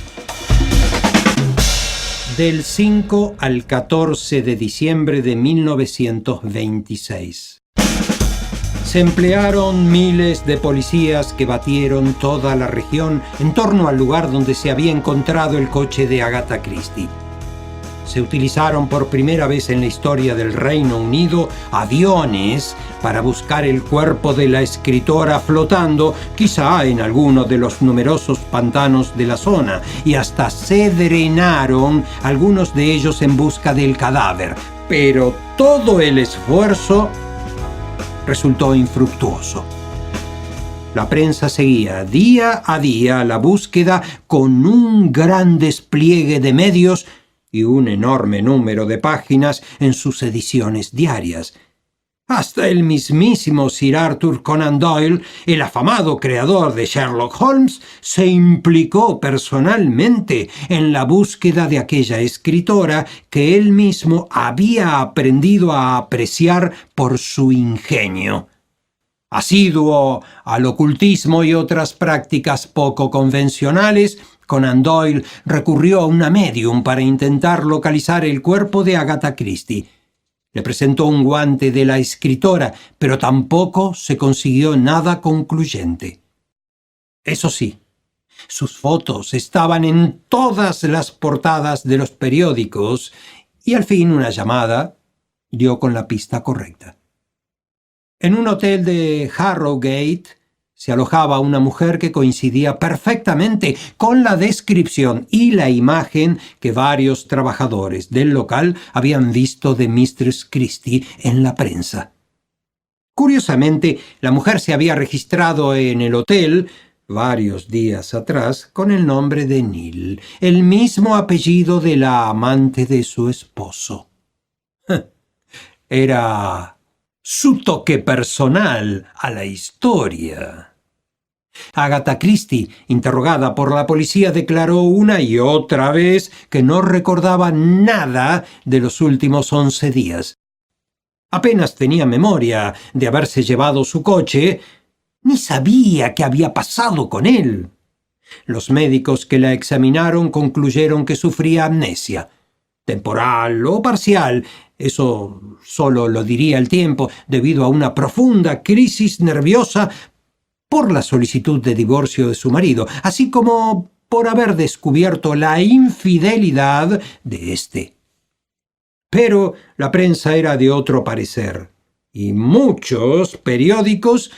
Del 5 al 14 de diciembre de 1926. Se emplearon miles de policías que batieron toda la región en torno al lugar donde se había encontrado el coche de Agatha Christie. Se utilizaron por primera vez en la historia del Reino Unido aviones para buscar el cuerpo de la escritora flotando, quizá en alguno de los numerosos pantanos de la zona, y hasta se drenaron algunos de ellos en busca del cadáver. Pero todo el esfuerzo resultó infructuoso. La prensa seguía día a día la búsqueda con un gran despliegue de medios y un enorme número de páginas en sus ediciones diarias. Hasta el mismísimo Sir Arthur Conan Doyle, el afamado creador de Sherlock Holmes, se implicó personalmente en la búsqueda de aquella escritora que él mismo había aprendido a apreciar por su ingenio. Asiduo al ocultismo y otras prácticas poco convencionales, Conan Doyle recurrió a una médium para intentar localizar el cuerpo de Agatha Christie. Le presentó un guante de la escritora, pero tampoco se consiguió nada concluyente. Eso sí, sus fotos estaban en todas las portadas de los periódicos y al fin una llamada dio con la pista correcta. En un hotel de Harrogate se alojaba una mujer que coincidía perfectamente con la descripción y la imagen que varios trabajadores del local habían visto de Mistress Christie en la prensa. Curiosamente, la mujer se había registrado en el hotel varios días atrás con el nombre de Neal, el mismo apellido de la amante de su esposo. era su toque personal a la historia. Agatha Christie, interrogada por la policía, declaró una y otra vez que no recordaba nada de los últimos 11 días. Apenas tenía memoria de haberse llevado su coche, ni sabía qué había pasado con él. Los médicos que la examinaron concluyeron que sufría amnesia, temporal o parcial. Eso solo lo diría el tiempo, debido a una profunda crisis nerviosa por la solicitud de divorcio de su marido, así como por haber descubierto la infidelidad de éste. Pero la prensa era de otro parecer, y muchos periódicos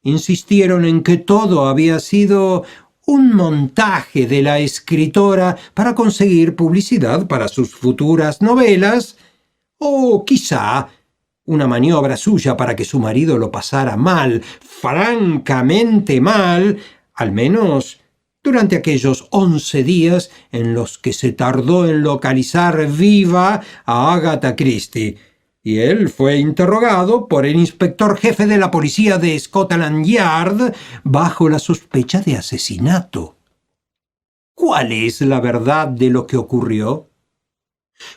insistieron en que todo había sido un montaje de la escritora para conseguir publicidad para sus futuras novelas, o quizá una maniobra suya para que su marido lo pasara mal, francamente mal, al menos durante aquellos 11 días en los que se tardó en localizar viva a Agatha Christie, y él fue interrogado por el inspector jefe de la policía de Scotland Yard bajo la sospecha de asesinato. ¿Cuál es la verdad de lo que ocurrió?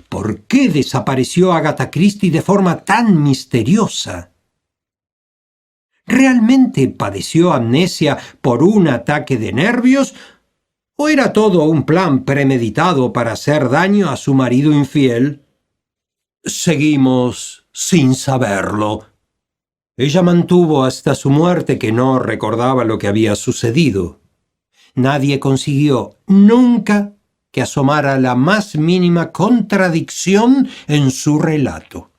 ¿Por qué desapareció Agatha Christie de forma tan misteriosa? ¿Realmente padeció amnesia por un ataque de nervios? ¿O era todo un plan premeditado para hacer daño a su marido infiel? Seguimos sin saberlo. Ella mantuvo hasta su muerte que no recordaba lo que había sucedido. Nadie consiguió nunca que asomara la más mínima contradicción en su relato.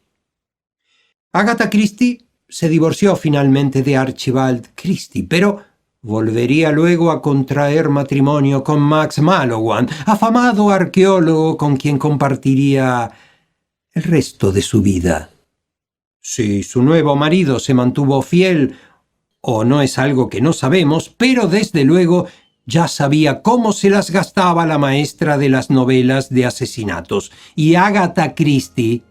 Agatha Christie se divorció finalmente de Archibald Christie, pero volvería luego a contraer matrimonio con Max Mallowan, afamado arqueólogo con quien compartiría el resto de su vida. Si su nuevo marido se mantuvo fiel o no es algo que no sabemos, pero desde luego ya sabía cómo se las gastaba la maestra de las novelas de asesinatos, y Agatha Christie,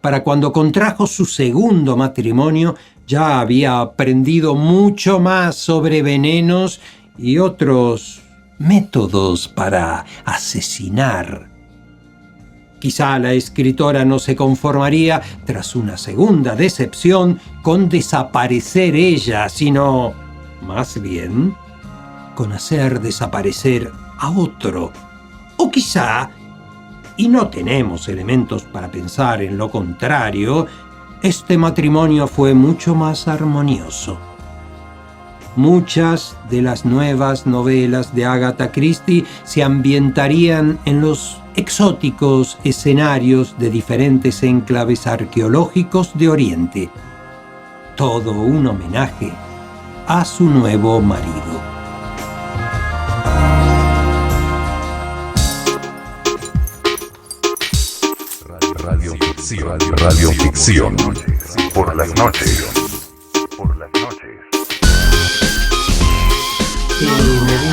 para cuando contrajo su segundo matrimonio, ya había aprendido mucho más sobre venenos y otros métodos para asesinar. Quizá la escritora no se conformaría, tras una segunda decepción, con desaparecer ella, sino, más bien, con hacer desaparecer a otro. O quizá, y no tenemos elementos para pensar en lo contrario, este matrimonio fue mucho más armonioso. Muchas de las nuevas novelas de Agatha Christie se ambientarían en los exóticos escenarios de diferentes enclaves arqueológicos de Oriente. Todo un homenaje a su nuevo marido. Radio ficción. Por las noches. Por las noches.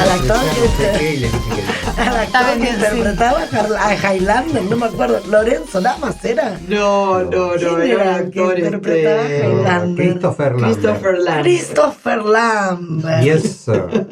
Al actor que interpretaba a Highlander, no me acuerdo, Lorenzo Lamas era. No, ¿Quién era era un que actor interpretaba a Highlander? Christopher Lambert. Christopher Lambert. Yes, sir.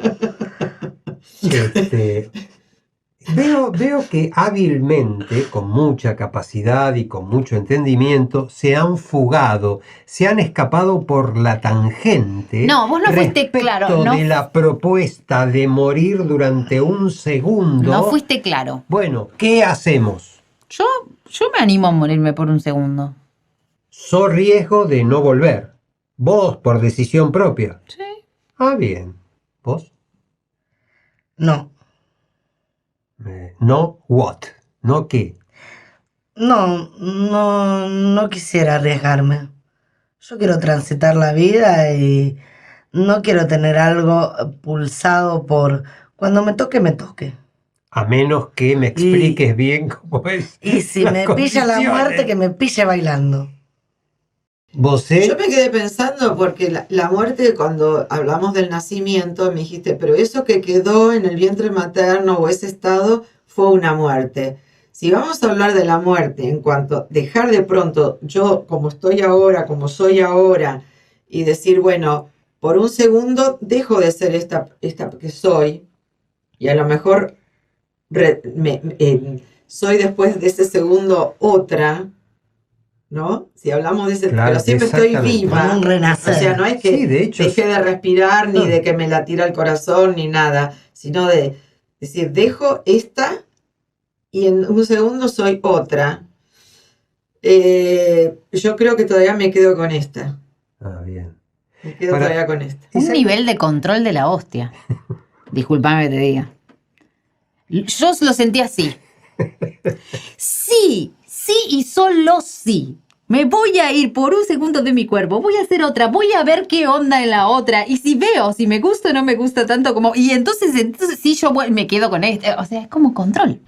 Veo que hábilmente, con mucha capacidad y con mucho entendimiento, se han fugado, se han escapado por la tangente. No, vos no fuiste respecto claro, no. de la propuesta de morir durante un segundo. No fuiste claro. Bueno, ¿qué hacemos? Yo me animo a morirme por un segundo. So riesgo de no volver. Vos, por decisión propia. Sí. Ah, bien. ¿Vos? No. No, what? ¿No qué? No quisiera arriesgarme. Yo quiero transitar la vida y no quiero tener algo pulsado por cuando me toque. A menos que me expliques bien cómo es. Y si me pilla la muerte, que me pille bailando. ¿Vos? Yo me quedé pensando porque la muerte, cuando hablamos del nacimiento, me dijiste, pero eso que quedó en el vientre materno o ese estado fue una muerte. si vamos a hablar de la muerte en cuanto a dejar de pronto yo como estoy ahora, como soy ahora, y decir, bueno, por un segundo dejo de ser esta que soy, y a lo mejor soy después de ese segundo otra, ¿no? Si hablamos de ese, Claro, pero siempre estoy exactamente. viva. Como un renacer. O sea, no es que Sí, de hecho, dejé de respirar, ni no. de que me latiera el corazón, ni nada, sino de decir, dejo esta y en un segundo soy otra. Yo creo que todavía me quedo con esta. Bien. Me quedo Ahora, todavía con esta. Un Esa- nivel de control de la hostia. Disculpame que te diga. Yo lo sentí así. Sí, sí y solo sí. Me voy a ir por un segundo de mi cuerpo, voy a hacer otra, voy a ver qué onda en la otra. Y si veo, si me gusta o no me gusta tanto como... Y entonces sí, yo me quedo con este. O sea, es como control.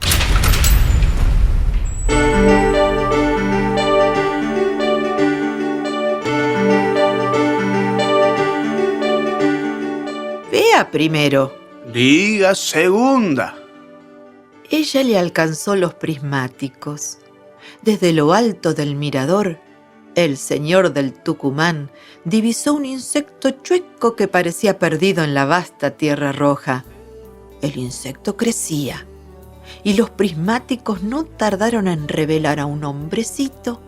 Vea primero. Diga segunda. Ella le alcanzó los prismáticos. Desde lo alto del mirador, el señor del Tucumán divisó un insecto chueco que parecía perdido en la vasta tierra roja. El insecto crecía, y los prismáticos no tardaron en revelar a un hombrecito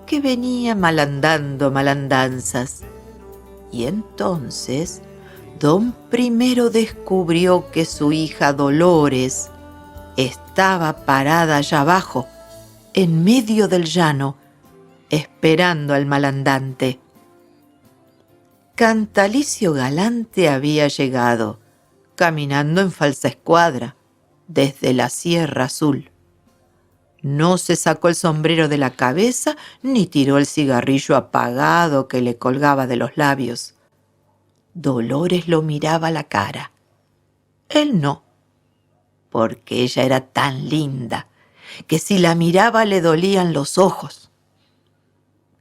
que venía malandando malandanzas. Y entonces Don Primero descubrió que su hija Dolores estaba parada allá abajo, en medio del llano, esperando al malandante. Cantalicio Galante había llegado, caminando en falsa escuadra, desde la Sierra Azul. No se sacó el sombrero de la cabeza ni tiró el cigarrillo apagado que le colgaba de los labios. Dolores lo miraba a la cara. Él no, porque ella era tan linda que si la miraba le dolían los ojos.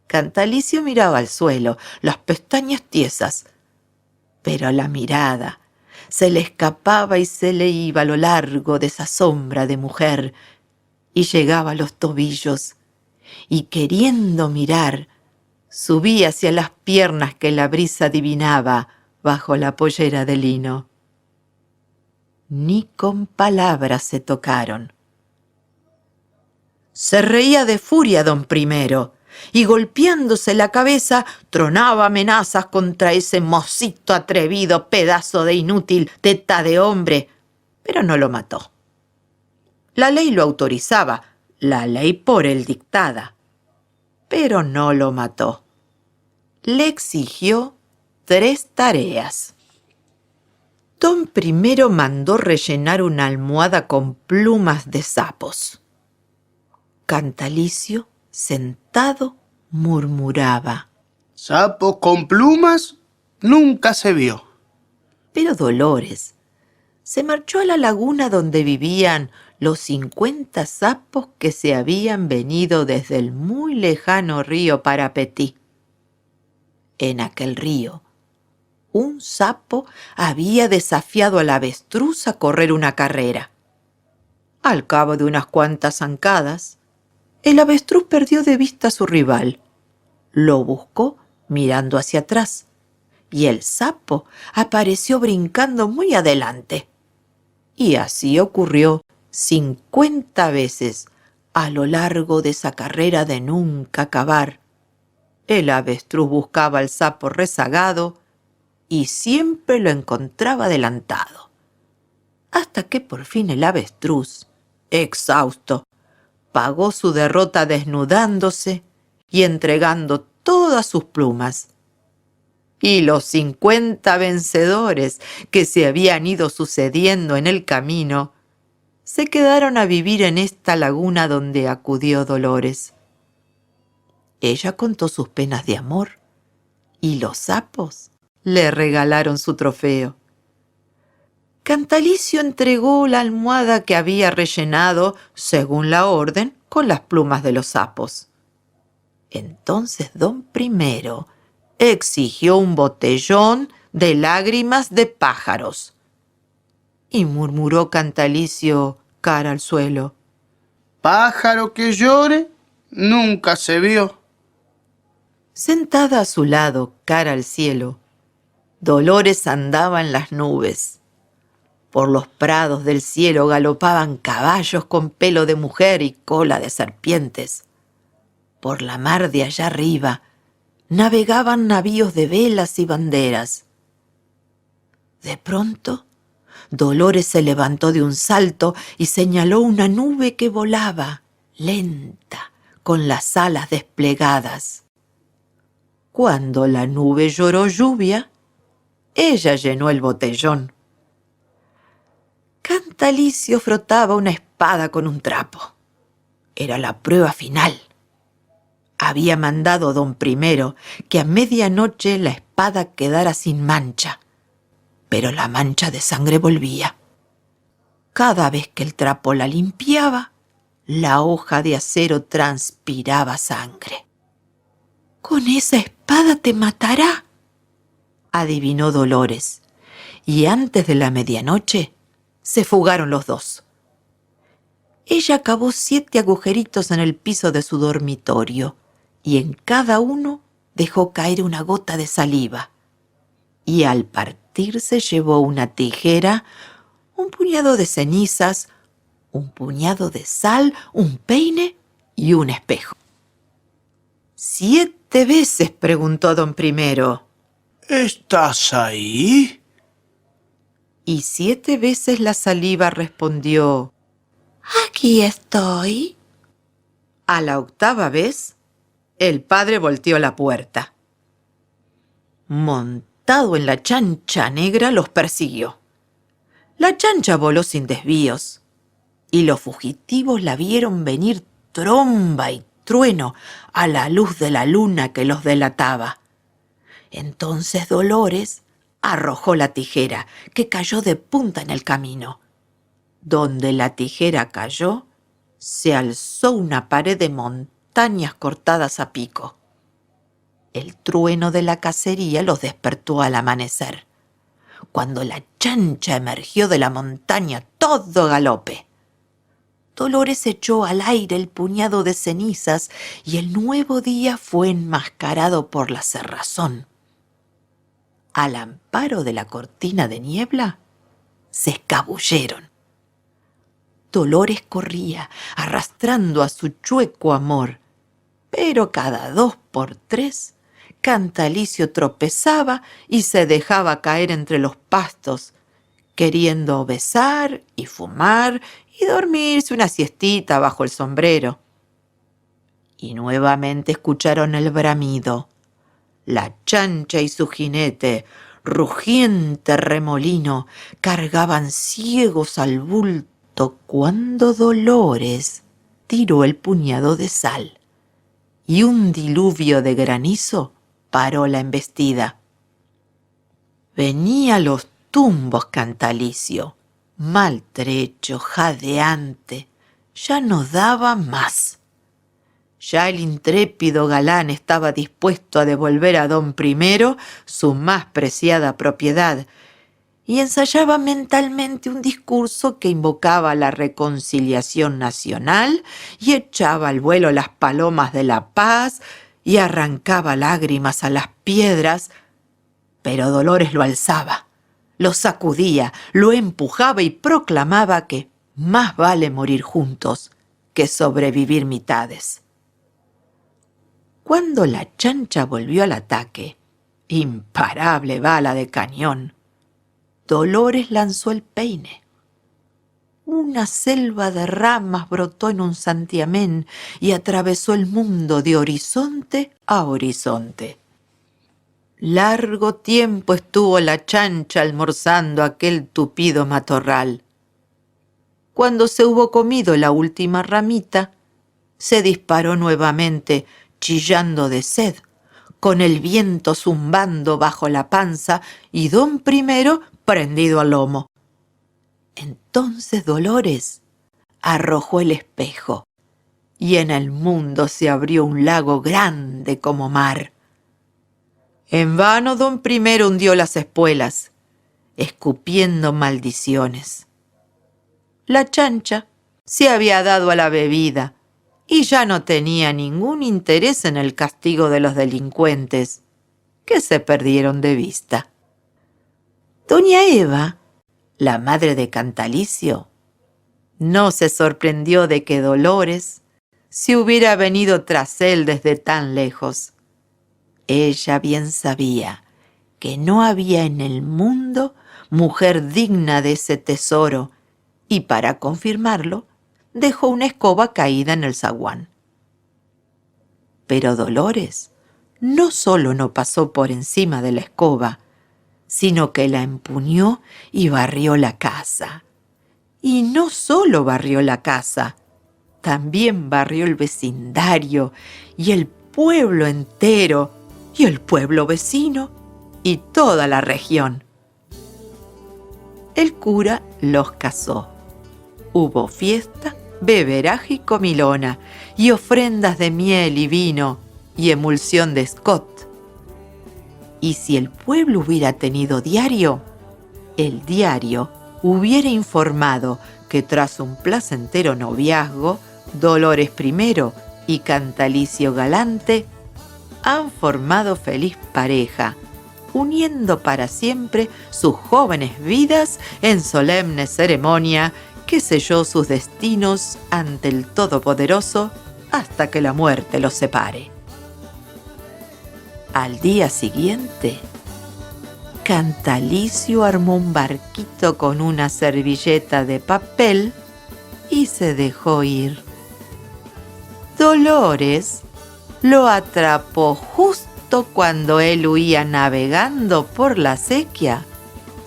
Cantalicio miraba al suelo, las pestañas tiesas, pero la mirada se le escapaba y se le iba a lo largo de esa sombra de mujer y llegaba a los tobillos y queriendo mirar subía hacia las piernas que la brisa adivinaba bajo la pollera de lino. Ni con palabras se tocaron. Se reía de furia don Primero y golpeándose la cabeza tronaba amenazas contra ese mocito atrevido, pedazo de inútil, teta de hombre, pero no lo mató. La ley lo autorizaba, la ley por él dictada, pero no lo mató. Le exigió 3 tareas. Don Primero mandó rellenar una almohada con plumas de sapos. Cantalicio, sentado, murmuraba. ¿Sapos con plumas? Nunca se vio. Pero Dolores se marchó a la laguna donde vivían los 50 sapos que se habían venido desde el muy lejano río Parapetí. En aquel río, un sapo había desafiado al avestruz a correr una carrera. Al cabo de unas cuantas zancadas, el avestruz perdió de vista a su rival. Lo buscó mirando hacia atrás y el sapo apareció brincando muy adelante. Y así ocurrió 50 veces a lo largo de esa carrera de nunca acabar. El avestruz buscaba al sapo rezagado y siempre lo encontraba adelantado. Hasta que por fin el avestruz, exhausto, pagó su derrota desnudándose y entregando todas sus plumas. Y los 50 vencedores que se habían ido sucediendo en el camino se quedaron a vivir en esta laguna donde acudió Dolores. Ella contó sus penas de amor y los sapos le regalaron su trofeo. Cantalicio entregó la almohada que había rellenado, según la orden, con las plumas de los sapos. Entonces don Primero exigió un botellón de lágrimas de pájaros. Y murmuró Cantalicio cara al suelo. Pájaro que llore nunca se vio. Sentada a su lado, cara al cielo, Dolores andaba en las nubes. Por los prados del cielo galopaban caballos con pelo de mujer y cola de serpientes. Por la mar de allá arriba navegaban navíos de velas y banderas. De pronto, Dolores se levantó de un salto y señaló una nube que volaba, lenta, con las alas desplegadas. Cuando la nube lloró lluvia, ella llenó el botellón. Cantalicio frotaba una espada con un trapo. Era la prueba final. Había mandado don Primero que a medianoche la espada quedara sin mancha, pero la mancha de sangre volvía. Cada vez que el trapo la limpiaba, la hoja de acero transpiraba sangre. «¿Con esa espada te matará?», adivinó Dolores, y antes de la medianoche se fugaron los dos. Ella cavó 7 agujeritos en el piso de su dormitorio y en cada uno dejó caer una gota de saliva. Y al partirse llevó una tijera, un puñado de cenizas, un puñado de sal, un peine y un espejo. 7 veces preguntó don Primero. ¿Estás ahí? Y 7 veces la saliva respondió: «Aquí estoy». A la 8ª vez, el padre volteó la puerta. Montado en la chancha negra, los persiguió. La chancha voló sin desvíos, y los fugitivos la vieron venir tromba y trueno a la luz de la luna que los delataba. Entonces Dolores arrojó la tijera, que cayó de punta en el camino. Donde la tijera cayó, se alzó una pared de montañas cortadas a pico. El trueno de la cacería los despertó al amanecer, cuando la chancha emergió de la montaña todo galope. Dolores echó al aire el puñado de cenizas y el nuevo día fue enmascarado por la cerrazón. Al amparo de la cortina de niebla, se escabulleron. Dolores corría, arrastrando a su chueco amor, pero cada 2 por 3, Cantalicio tropezaba y se dejaba caer entre los pastos, queriendo besar y fumar y dormirse una siestita bajo el sombrero. Y nuevamente escucharon el bramido. La chancha y su jinete, rugiente remolino, cargaban ciegos al bulto cuando Dolores tiró el puñado de sal y un diluvio de granizo paró la embestida. Venía a los tumbos Cantalicio, maltrecho, jadeante, ya no daba más. Ya el intrépido galán estaba dispuesto a devolver a don Primero su más preciada propiedad y ensayaba mentalmente un discurso que invocaba la reconciliación nacional y echaba al vuelo las palomas de la paz y arrancaba lágrimas a las piedras, pero Dolores lo alzaba, lo sacudía, lo empujaba y proclamaba que más vale morir juntos que sobrevivir mitades. Cuando la chancha volvió al ataque, imparable bala de cañón, Dolores lanzó el peine. Una selva de ramas brotó en un santiamén y atravesó el mundo de horizonte a horizonte. Largo tiempo estuvo la chancha almorzando aquel tupido matorral. Cuando se hubo comido la última ramita, se disparó nuevamente, chillando de sed, con el viento zumbando bajo la panza y don Primero prendido al lomo. Entonces Dolores arrojó el espejo y en el mundo se abrió un lago grande como mar. En vano don Primero hundió las espuelas, escupiendo maldiciones. La chancha se había dado a la bebida y ya no tenía ningún interés en el castigo de los delincuentes, que se perdieron de vista. Doña Eva, la madre de Cantalicio, no se sorprendió de que Dolores se hubiera venido tras él desde tan lejos. Ella bien sabía que no había en el mundo mujer digna de ese tesoro, y para confirmarlo, dejó una escoba caída en el zaguán. Pero Dolores no solo no pasó por encima de la escoba, sino que la empuñó y barrió la casa. Y no solo barrió la casa, también barrió el vecindario y el pueblo entero y el pueblo vecino y toda la región. El cura los casó. Hubo fiesta, beberaje y comilona, y ofrendas de miel y vino y emulsión de Scott. Y si el pueblo hubiera tenido diario, el diario hubiera informado que tras un placentero noviazgo, Dolores primero y Cantalicio Galante han formado feliz pareja, uniendo para siempre sus jóvenes vidas en solemne ceremonia que selló sus destinos ante el Todopoderoso hasta que la muerte los separe. Al día siguiente, Cantalicio armó un barquito con una servilleta de papel y se dejó ir. Dolores lo atrapó justo cuando él huía navegando por la acequia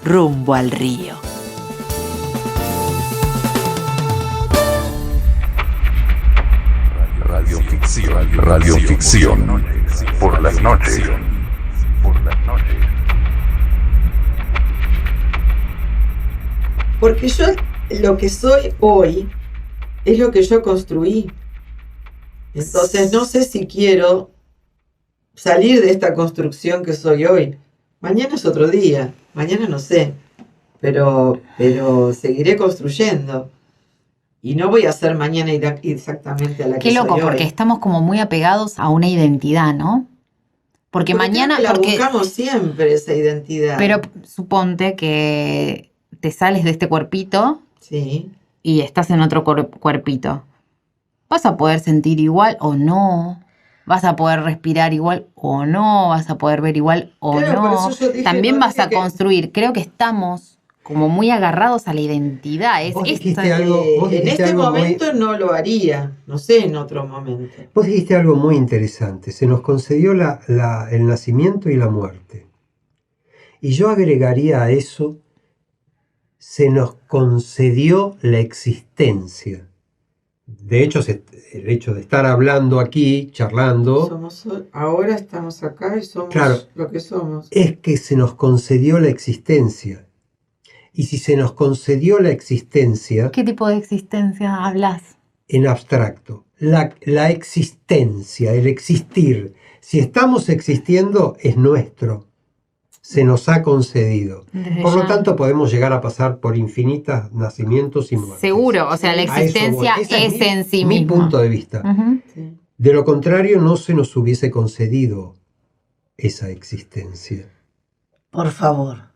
rumbo al río. Radioficción por las noches. Porque yo lo que soy hoy es lo que yo construí. Entonces no sé si quiero salir de esta construcción que soy hoy. Mañana es otro día, mañana no sé, pero seguiré construyendo. Y no voy a ser mañana exactamente a la que Qué loco, soy porque hoy. estamos como muy apegados a una identidad, ¿no? Porque mañana... la porque, buscamos siempre, esa identidad. pero suponte que te sales de este cuerpito Sí. y estás en otro cuerpito. ¿Vas a poder sentir igual o no? ¿Vas a poder respirar igual o no? ¿Vas a poder ver igual o Claro, por no? eso yo dije, También no vas a dije que- construir. Creo que estamos como muy agarrados a la identidad. Vos dijiste algo, vos En dijiste este algo momento no lo haría, no sé en otro momento. vos dijiste algo muy interesante. Se nos concedió el nacimiento y la muerte. Y yo agregaría a eso, se nos concedió la existencia. De hecho, el hecho de estar hablando aquí, charlando, Ahora estamos acá y somos Claro. lo que somos. es que se nos concedió la existencia. Y si se nos concedió la existencia, ¿Qué tipo de existencia hablas? en abstracto, la existencia, el existir, si estamos existiendo, es nuestro. Se nos ha concedido. Desde Por lo ya. tanto, podemos llegar a pasar por infinitos nacimientos y muertes. Seguro, o sea, la A eso existencia voy. Ese es en sí mi misma. punto de vista. Ujú. Sí. De lo contrario, no se nos hubiese concedido esa existencia. Por favor,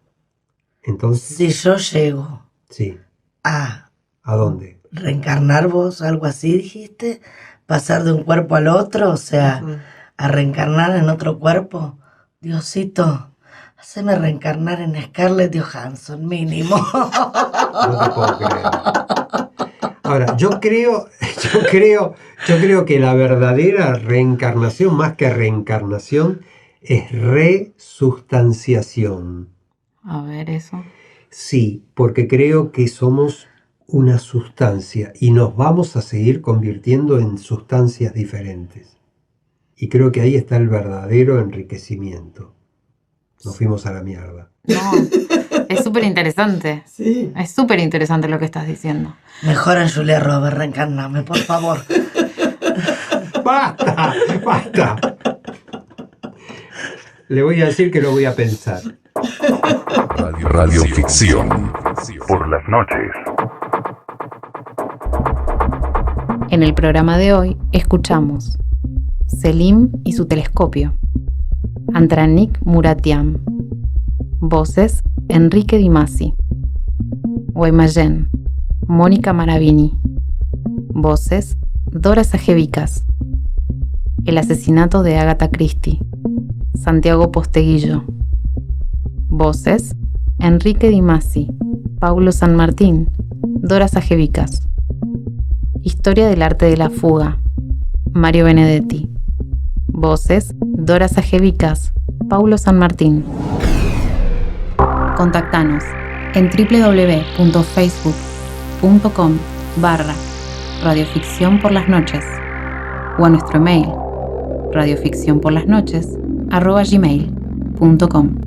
Entonces, si yo llego sí. a ¿A dónde? reencarnar vos, algo así dijiste, pasar de un cuerpo al otro, o sea, Ujú. a reencarnar en otro cuerpo, Diosito, haceme reencarnar en Scarlett Johansson, mínimo. No te puedo creer. Ahora, yo creo que la verdadera reencarnación, más que reencarnación, es resustanciación. A ver eso. Sí, porque creo que somos una sustancia y nos vamos a seguir convirtiendo en sustancias diferentes. Y creo que ahí está el verdadero enriquecimiento. Nos fuimos a la mierda. No, es súper interesante. Sí. Es súper interesante lo que estás diciendo. Mejor en Julia Roberts, reencarname, por favor. ¡Basta! ¡Basta! Le voy a decir que lo voy a pensar. Radioficción por las noches. En el programa de hoy escuchamos Selim y su telescopio, Antranik Muratian. Voces: Enrique Di Masi. Guaymallén, Mónica Maravini. Voces: Dora Sajevicas. El asesinato de Agatha Christie, Santiago Posteguillo. Voces: Enrique Di Masi, Paulo San Martín, Dora Sajevicas. Historia del arte de la fuga, Mario Benedetti. Voces: Dora Sajevicas, Paulo San Martín. Contactanos en www.facebook.com/radioficción por las noches o a nuestro email radioficcionporlasnoches@gmail.com.